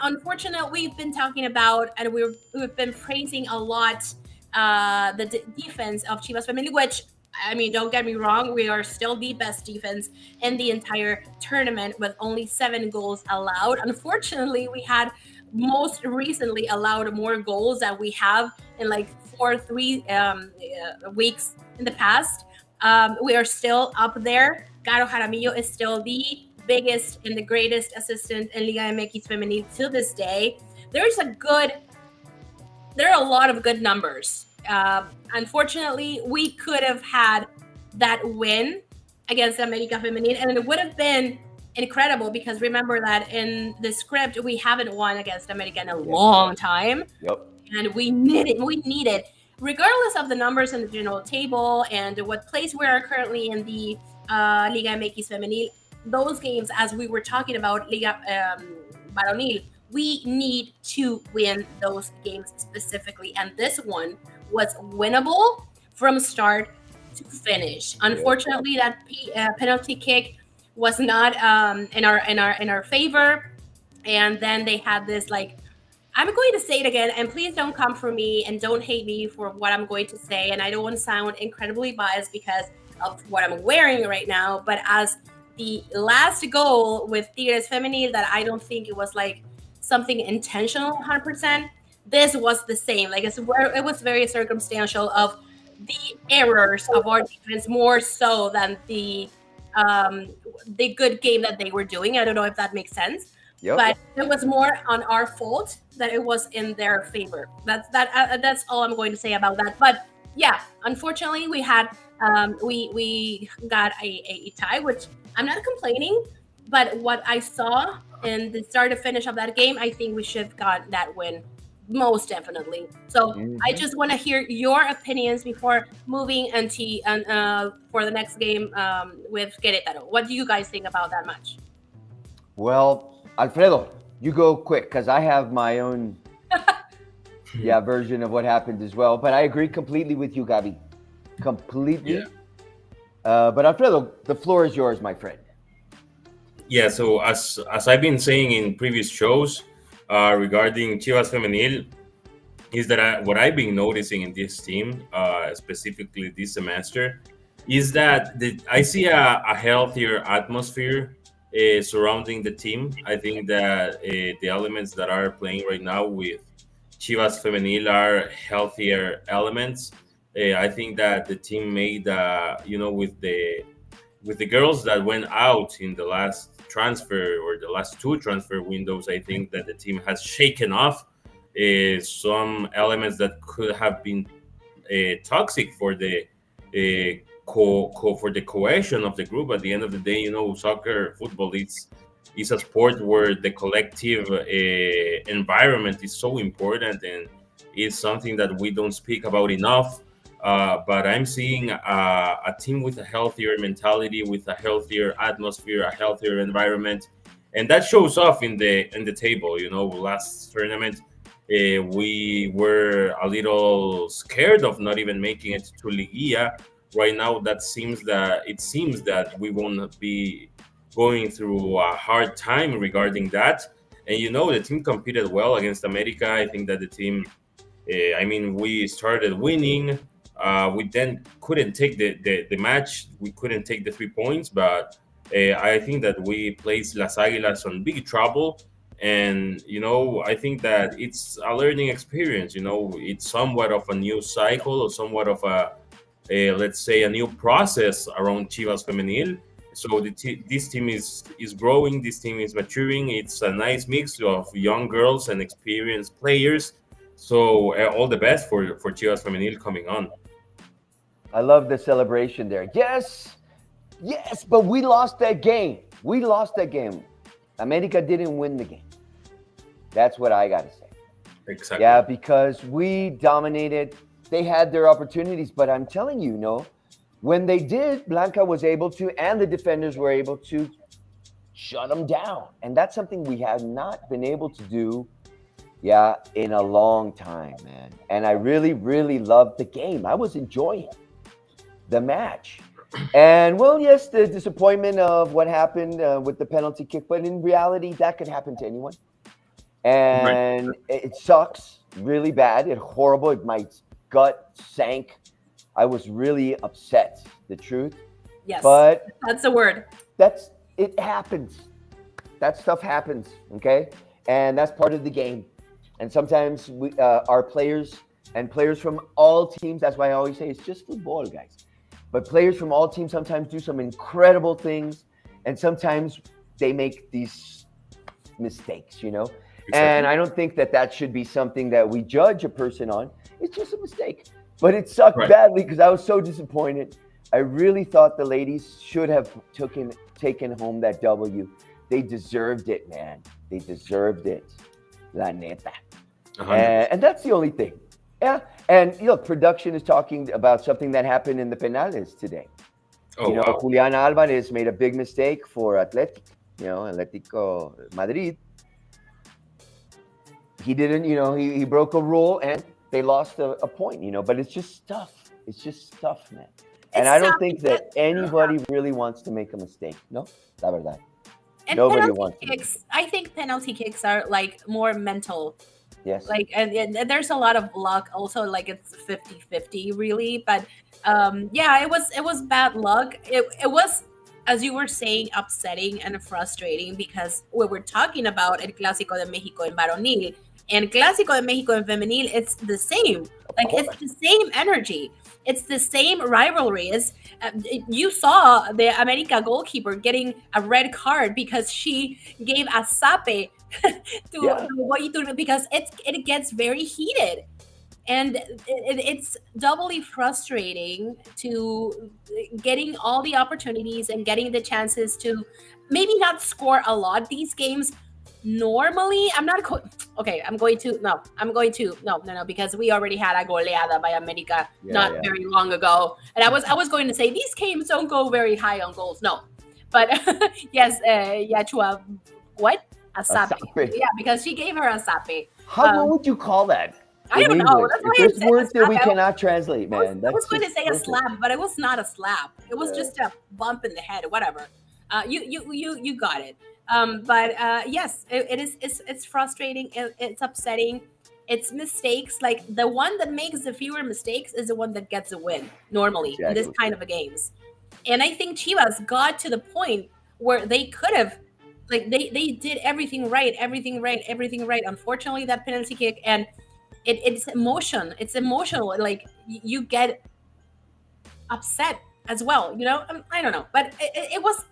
Speaker 4: unfortunately, we've been talking about and we've been praising a lot the defense of Chivas Femenil, which, I mean, don't get me wrong, we are still the best defense in the entire tournament with only 7 goals allowed. Unfortunately, we had most recently allowed more goals than we have in like 3 weeks in the past. We are still up there. Caro Jaramillo is still the biggest and the greatest assistant in Liga MX Femenil to this day. There are a lot of good numbers. Unfortunately, we could have had that win against América Femenil, and it would have been incredible because remember that in the script, we haven't won against América in a long time.
Speaker 1: Yep.
Speaker 4: And we needed, regardless of the numbers in the general table and what place we are currently in the Liga MX Femenil, those games, as we were talking about Liga Varonil, we need to win those games specifically. And this one was winnable from start to finish. Unfortunately, that penalty kick was not in our favor. And then they had this, like, I'm going to say it again, and please don't come for me and don't hate me for what I'm going to say. And I don't want to sound incredibly biased because of what I'm wearing right now. But as the last goal with Tigres Femenil, that I don't think it was like something intentional 100%. This was the same. Like it was very circumstantial of the errors of our defense more so than the good game that they were doing. I don't know if that makes sense.
Speaker 1: Yep.
Speaker 4: But it was more on our fault that it was in their favor. That's all I'm going to say about that. But yeah, unfortunately, we had we got a tie, which I'm not complaining. But what I saw in the start to finish of that game, I think we should have got that win, most definitely. So I just want to hear your opinions before moving for the next game with Querétaro. What do you guys think about that match?
Speaker 1: Well, Alfredo, you go quick because I have my own version of what happened as well. But I agree completely with you, Gabi. Completely.
Speaker 5: Yeah.
Speaker 1: But Alfredo, the floor is yours, my friend.
Speaker 5: Yeah, so as I've been saying in previous shows regarding Chivas Femenil, is that what I've been noticing in this team, specifically this semester, is that I see a healthier atmosphere surrounding the team. I think that the elements that are playing right now with Chivas Femenil are healthier elements. I think that the team made, with the girls that went out in the last transfer or the last 2 transfer windows, I think that the team has shaken off some elements that could have been toxic for the for the cohesion of the group. At the end of the day, soccer, football is a sport where the collective environment is so important, and it's something that we don't speak about enough. But I'm seeing a team with a healthier mentality, with a healthier atmosphere, a healthier environment, and that shows off in the table. Last tournament, we were a little scared of not even making it to Liguilla. Right now, it seems that we won't be going through a hard time regarding that. And the team competed well against América. I think that the team, we started winning. We then couldn't take the match. We couldn't take the 3 points, but I think that we placed Las Águilas on big trouble. And, I think that it's a learning experience. It's somewhat of a new cycle, or somewhat of let's say, a new process around Chivas Femenil. So this team is growing. This team is maturing. It's a nice mix of young girls and experienced players. So all the best for Chivas Femenil coming on.
Speaker 1: I love the celebration there. Yes, but we lost that game. América didn't win the game. That's what I got to say.
Speaker 5: Exactly.
Speaker 1: Yeah, because we dominated. They had their opportunities, but I'm telling you, when they did, Blanca was able to, and the defenders were able to shut them down. And that's something we have not been able to do, in a long time, man. And I really, really loved the game. I was enjoying the match. And, well, yes, the disappointment of what happened with the penalty kick, but in reality, that could happen to anyone. And it sucks really bad. It's horrible. My gut sank. I was really upset, the truth.
Speaker 4: Yes,
Speaker 1: but
Speaker 4: that's the word.
Speaker 1: It happens. That stuff happens, okay? And that's part of the game. And sometimes our players and players from all teams, that's why I always say it's just football, guys. But players from all teams sometimes do some incredible things, and sometimes they make these mistakes, Exactly. And I don't think that should be something that we judge a person on. It's just a mistake. But it sucked badly because I was so disappointed. I really thought the ladies should have taken home that W. They deserved it, man. They deserved it. La neta. And that's the only thing. Yeah. And look, production is talking about something that happened in the penales today.
Speaker 5: Wow.
Speaker 1: Julián Álvarez made a big mistake for Atlético Madrid. He didn't, he broke a rule and they lost a point, but it's just stuff. It's just stuff, man. And I don't think that anybody really wants to make a mistake. No, la verdad.
Speaker 4: And
Speaker 1: nobody wants
Speaker 4: kicks, I think penalty kicks are like more mental.
Speaker 1: Yes.
Speaker 4: Like, and there's a lot of luck also, like it's 50-50 really. But it was bad luck. It was, as you were saying, upsetting and frustrating because we were talking about El Clásico de México en varonil and Clásico de México en femenil. It's the same. Like it's the same energy. It's the same rivalry. You saw the América goalkeeper getting a red card because she gave a sape to because it gets very heated. And it's doubly frustrating to getting all the opportunities and getting the chances to maybe not score a lot these games. Normally, because we already had a goleada by América very long ago. And I was going to say, these games don't go very high on goals. No. But yes, Chua, what? A sape. Yeah, because she gave her a sape.
Speaker 1: What would you call that?
Speaker 4: I don't know. That's why
Speaker 1: there's words that we cannot translate, man.
Speaker 4: I was going to say a slap, but it was not a slap. It was just a bump in the head, whatever. You got it. But yes, it's frustrating. It's upsetting. It's mistakes. Like the one that makes the fewer mistakes is the one that gets a win normally in this kind of games. And I think Chivas got to the point where they could have, like they did everything right. Unfortunately, that penalty kick and it's emotion. It's emotional. Like you get upset as well. I don't know, but it was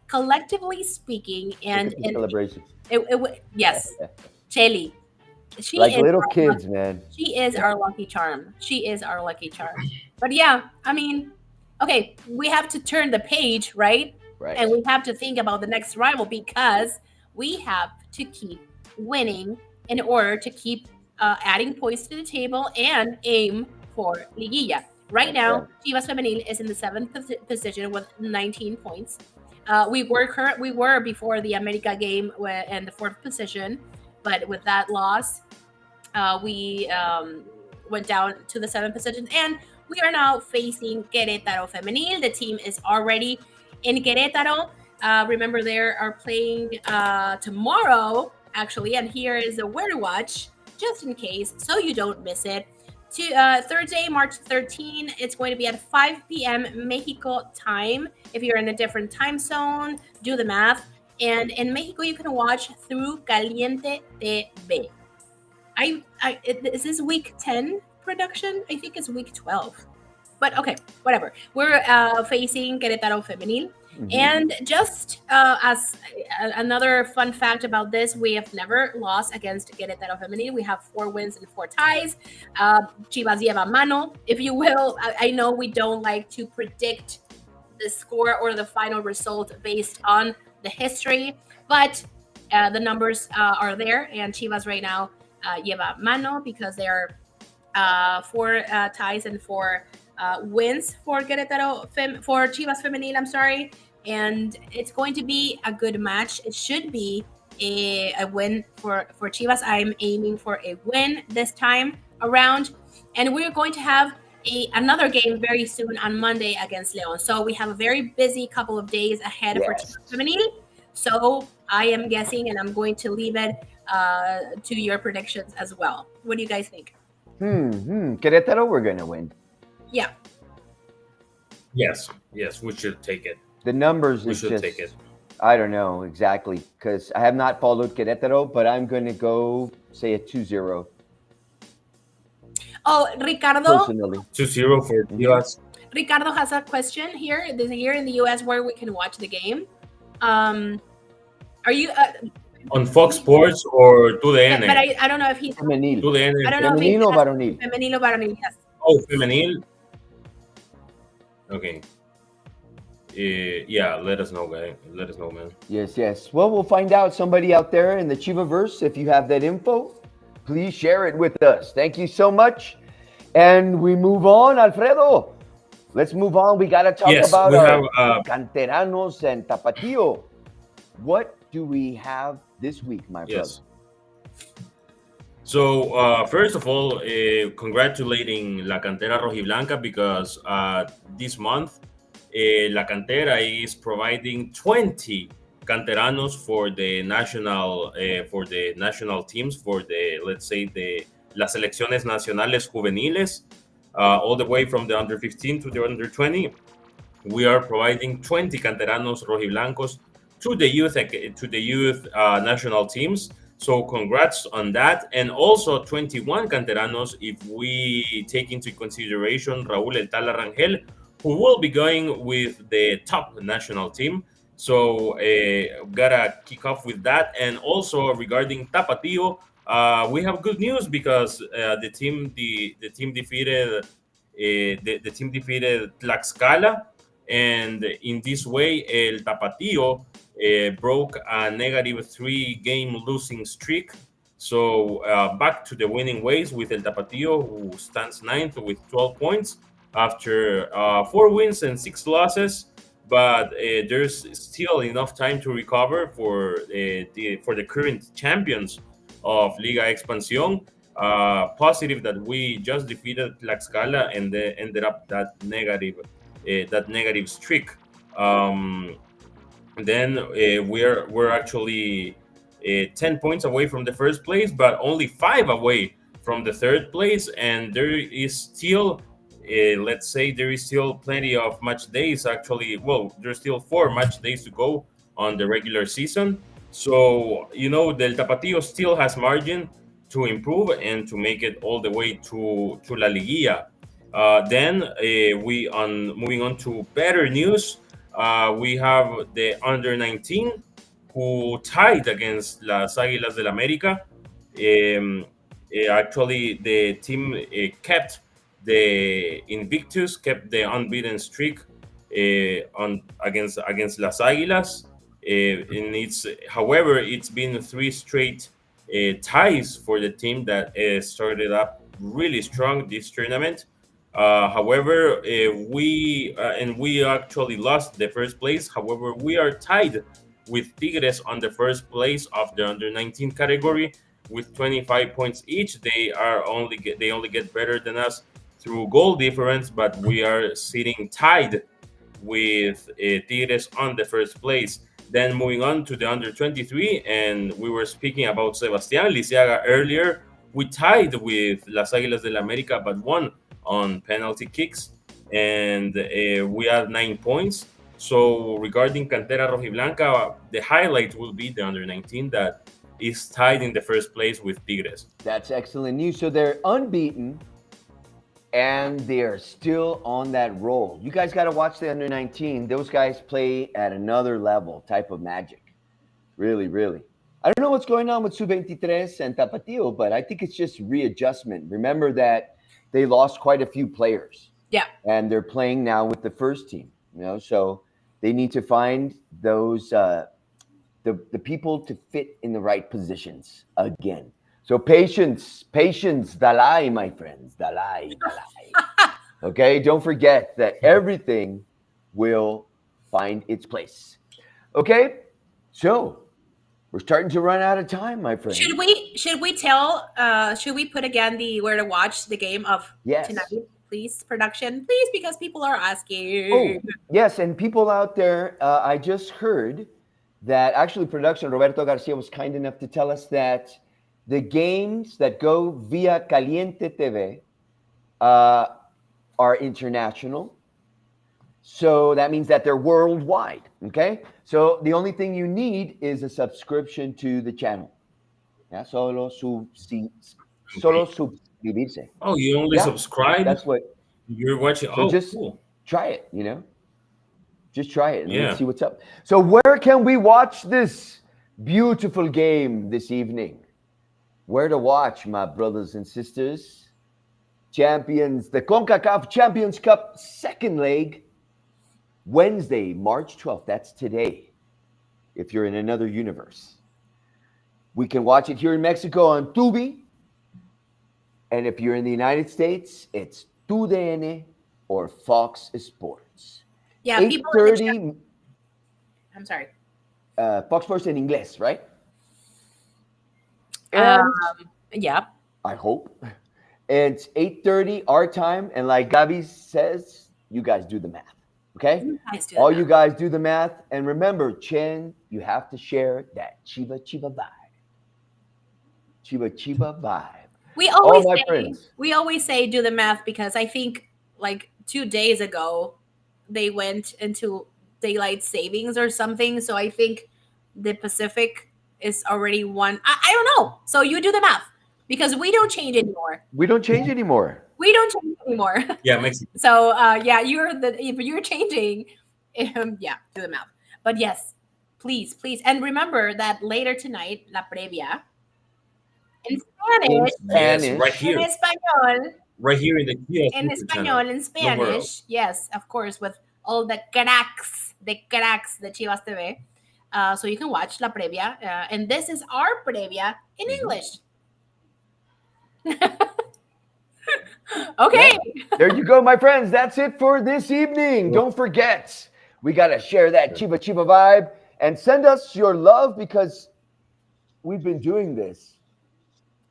Speaker 4: collectively speaking and
Speaker 1: celebrations.
Speaker 4: Yes, Cheli. She
Speaker 1: like
Speaker 4: is
Speaker 1: little
Speaker 4: our
Speaker 1: kids,
Speaker 4: lucky-
Speaker 1: man.
Speaker 4: She is our lucky charm. She is our lucky charm. But yeah, I mean, okay, we have to turn the page, right?
Speaker 1: Right.
Speaker 4: And we have to think about the next rival because we have to keep winning in order to keep adding points to the table and aim for Liguilla. Right now, Chivas Femenil is in the 7th position with 19 points. We were before the América game in the 4th position, but with that loss, we went down to the 7th position, and we are now facing Querétaro Femenil. The team is already in Querétaro. Remember, they are playing tomorrow, actually, and here is a where to watch, just in case, so you don't miss it. Thursday, March 13, it's going to be at 5 p.m. Mexico time. If you're in a different time zone, do the math. And in Mexico, you can watch through Caliente TV. Is this week 10 production? I think it's week 12. But okay, whatever. We're facing Querétaro Femenil. And just as another fun fact about this, we have never lost against Querétaro Femenil. We have 4 wins and 4 ties. Chivas lleva mano, if you will. I know we don't like to predict the score or the final result based on the history, but the numbers are there, and Chivas right now lleva mano because they are 4 ties and 4 wins for for Chivas Femenil, I'm sorry. And it's going to be a good match. It should be a win for Chivas. I'm aiming for a win this time around. And we're going to have another game very soon on Monday against León. So we have a very busy couple of days ahead for Chivas Femenil. So I am guessing, and I'm going to leave it to your predictions as well. What do you guys think?
Speaker 1: Querétaro, we're going to win.
Speaker 4: Yeah.
Speaker 5: Yes, we should take it.
Speaker 1: The numbers
Speaker 5: We
Speaker 1: is
Speaker 5: should
Speaker 1: just,
Speaker 5: take it.
Speaker 1: I don't know exactly, because I have not followed Querétaro, but I'm going to go say a 2-0.
Speaker 4: Oh, Ricardo.
Speaker 1: Personally.
Speaker 5: 2-0 for Chivas.
Speaker 4: Ricardo has a question here. This is here in the US where we can watch the game. Are you
Speaker 5: On Fox Sports or TUDN?
Speaker 4: But I don't know if he's
Speaker 1: Femenil.
Speaker 5: TUDN.
Speaker 4: I don't know if
Speaker 1: Femenil
Speaker 4: he
Speaker 1: o
Speaker 4: has-
Speaker 1: varonil?
Speaker 4: Femenil o varonil, yes.
Speaker 5: Oh, Femenil. Okay. Yeah, let us know, guys. Let us know, man.
Speaker 1: Yes. Well, we'll find out. Somebody out there in the Chivaverse, if you have that info, please share it with us. Thank you so much. And we move on, Alfredo. Let's move on. We got to talk about
Speaker 5: we
Speaker 1: our
Speaker 5: have,
Speaker 1: canteranos and Tapatío. What do we have this week, my brother?
Speaker 5: So, first of all, congratulating La Cantera Rojiblanca because this month, La Cantera is providing 20 canteranos for the national teams, for the, let's say, las selecciones nacionales juveniles, all the way from the under 15 to the under 20. We are providing 20 canteranos rojiblancos to the youth national teams. So congrats on that. And also 21 canteranos if we take into consideration Raúl El Tala Rangel, who will be going with the top national team. So gotta kick off with that. And also regarding Tapatío, we have good news because the team defeated Tlaxcala, and in this way El Tapatío broke a negative 3-game losing streak. So back to the winning ways with El Tapatío, who stands 9th with 12 points after 4 wins and 6 losses. But there's still enough time to recover for the current champions of Liga Expansión. Positive that we just defeated Tlaxcala and ended up that negative streak. Then we're actually 10 points away from the first place, but only 5 away from the third place, and there is still let's say there is still plenty of match days. Actually, well, there's still 4 match days to go on the regular season. So Del Tapatío still has margin to improve and to make it all the way to La Liguilla. Then moving on to better news. We have the under 19 who tied against Las Águilas del América. actually the team kept the invictus, kept the unbeaten streak on against Las Águilas. And however, it's been 3 straight ties for the team that started up really strong this tournament. However, we actually lost the first place. However, we are tied with Tigres on the first place of the under 19 category with 25 points each. They only get better than us through goal difference, but we are sitting tied with Tigres on the first place. Then moving on to the under 23, and we were speaking about Sebastián Lisiaga earlier. We tied with Las Águilas del América, but won on penalty kicks, and we have 9 points. So regarding Cantera Rojiblanca, the highlight will be the under 19 that is tied in the first place with Tigres.
Speaker 1: That's excellent news. So they're unbeaten, and they're still on that roll. You guys got to watch the under 19. Those guys play at another level, type of magic. Really, really. I don't know what's going on with Sub-23 and Tapatio, but I think it's just readjustment. Remember that they lost quite a few players.
Speaker 4: Yeah.
Speaker 1: And they're playing now with the first team, so they need to find those the people to fit in the right positions again. So patience, dalai, my friends, dalai. Okay, don't forget that everything will find its place. Okay, so we're starting to run out of time, my friend.
Speaker 4: Should we put again where to watch the game of tonight, please, production, please, because people are asking.
Speaker 1: Oh, yes, and people out there, I just heard that actually production, Roberto Garcia was kind enough to tell us that the games that go via Caliente TV are international. So that means that they're worldwide, okay? So the only thing you need is a subscription to the channel. Yeah, solo suscribirse.
Speaker 5: Oh, you only subscribe?
Speaker 1: That's what
Speaker 5: you're watching.
Speaker 1: So just
Speaker 5: cool.
Speaker 1: Try it, Just try it and let's see what's up. So where can we watch this beautiful game this evening? Where to watch, my brothers and sisters? Champions, the CONCACAF Champions Cup second leg, Wednesday, March 12th. That's today, if you're in another universe. We can watch it here in Mexico on Tubi. And if you're in the United States, it's TUDN or Fox Sports.
Speaker 4: Yeah,
Speaker 1: 8:30.
Speaker 4: I'm sorry.
Speaker 1: Fox Sports in English, right?
Speaker 4: Yeah.
Speaker 1: I hope. And it's 8:30 our time. And like Gabi says, you guys do the math. Okay? You guys do the math. And remember, Chen, you have to share that Chiva vibe. Chiva vibe.
Speaker 4: We always say do the math because I think like 2 days ago they went into daylight savings or something. So I think the Pacific is already one. I don't know. So you do the math because we don't change anymore.
Speaker 5: Yeah, makes sense.
Speaker 4: So if you're changing, do the math. But yes, please. And remember that later tonight, La Previa, in Spanish.
Speaker 5: Yes, right here.
Speaker 4: In Español.
Speaker 5: Right here in the kiosk.
Speaker 4: In Español, in Spanish. Yes, of course, with all the cracks, the Chivas TV. So you can watch La Previa. And this is our Previa in English. Okay.
Speaker 1: Yeah. There you go, my friends. That's it for this evening. Don't forget, we got to share that Chiva vibe and send us your love because we've been doing this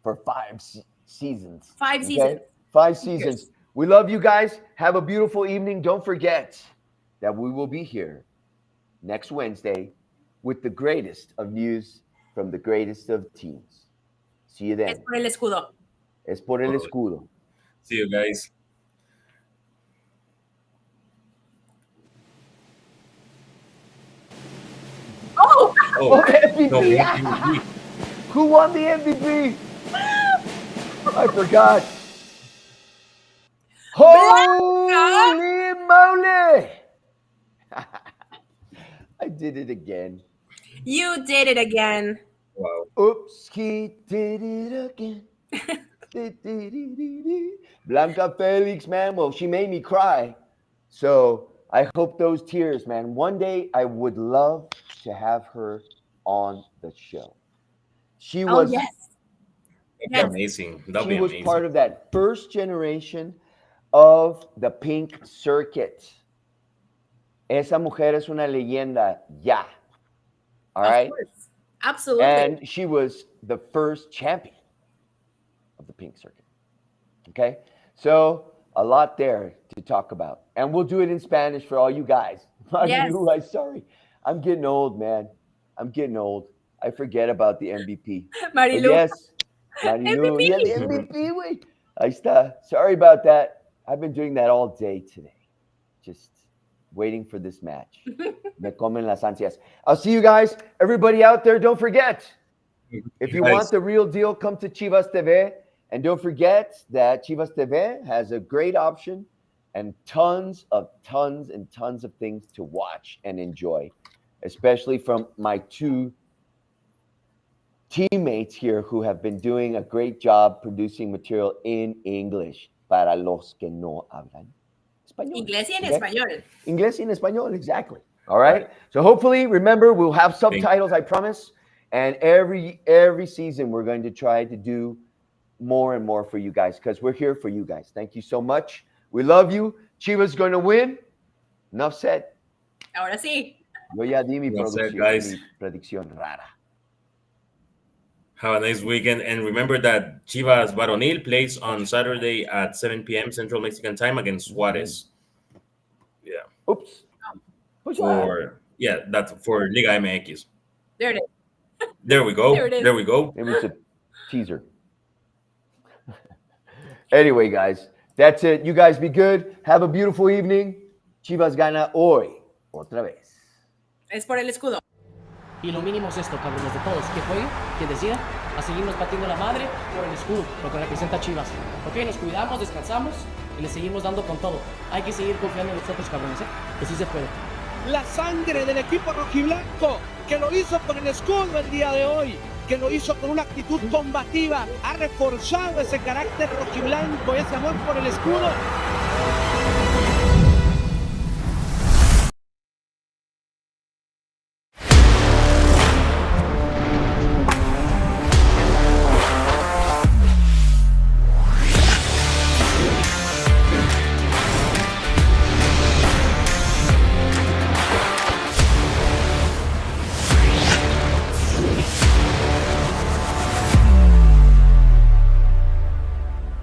Speaker 1: for 5 seasons.
Speaker 4: 5 seasons.
Speaker 1: 5 seasons. We love you guys. Have a beautiful evening. Don't forget that we will be here next Wednesday with the greatest of news from the greatest of teams. See you then.
Speaker 4: Es por el escudo.
Speaker 1: Es por el escudo.
Speaker 5: See you guys.
Speaker 1: Oh, MVP.
Speaker 5: No, MVP.
Speaker 1: Who won the MVP? I forgot. Holy moly! I did it again.
Speaker 4: You did it again.
Speaker 5: Wow.
Speaker 1: Oops, he did it again. Blanca Felix, man. Well, she made me cry. So I hope those tears, man. One day I would love to have her on the show. She
Speaker 4: Oh,
Speaker 1: was
Speaker 4: yes.
Speaker 5: That'd be amazing. That'd be
Speaker 1: she was
Speaker 5: amazing.
Speaker 1: part of that first generation of the pink circuit. Esa mujer es una leyenda, ya. All
Speaker 4: Of
Speaker 1: right?
Speaker 4: course. Absolutely.
Speaker 1: And she was the first champion of the pink circuit. Okay? So, a lot there to talk about. And we'll do it in Spanish for all you guys.
Speaker 4: Yes.
Speaker 1: I'm sorry. I'm getting old, man. I'm getting old. I forget about the MVP. But
Speaker 4: Marilu.
Speaker 1: yes, Marilu.
Speaker 4: MVP.
Speaker 1: Yeah, the MVP, wait. Ahí está. Sorry about that. I've been doing that all day today. Just waiting for this match. Me comen las ansias. I'll see you guys. Everybody out there, don't forget. If you want the real deal, come to Chivas TV. And don't forget that Chivas TV has a great option and tons of things to watch and enjoy, especially from my two teammates here who have been doing a great job producing material in English para los que no hablan español.
Speaker 4: Inglés y en
Speaker 1: Okay?
Speaker 4: español.
Speaker 1: Inglés y en español, exactly. All right. So hopefully, remember, we'll have subtitles, I promise. And every season, we're going to try to do more and more for you guys because we're here for you guys. Thank you so much. We love you. Chivas going to win. Enough said.
Speaker 4: Ahora sí.
Speaker 1: Yo ya di mi
Speaker 5: Enough said,
Speaker 1: producción,
Speaker 5: guys.
Speaker 1: mi predicción rara.
Speaker 5: Have a nice weekend. And remember that Chivas Varonil plays on Saturday at 7 p.m. Central Mexican Time against Juárez. Yeah.
Speaker 1: Oops.
Speaker 5: That's for Liga MX.
Speaker 4: There it is.
Speaker 5: There we go.
Speaker 4: There it is.
Speaker 5: There we go.
Speaker 1: It was a teaser. Anyway, guys, that's it. You guys be good. Have a beautiful evening. Chivas gana hoy. Otra vez.
Speaker 4: Es por el escudo.
Speaker 2: Y lo mínimo es esto, cabrones, de todos. Que juegue, que decida, a seguirnos partiendo la madre por el escudo, lo que representa a Chivas. Ok, nos cuidamos, descansamos y le seguimos dando con todo. Hay que seguir confiando en nosotros, cabrones, que sí se puede.
Speaker 3: La sangre del equipo rojiblanco, que lo hizo con el escudo el día de hoy, que lo hizo con una actitud combativa, ha reforzado ese carácter rojiblanco, ese amor por el escudo,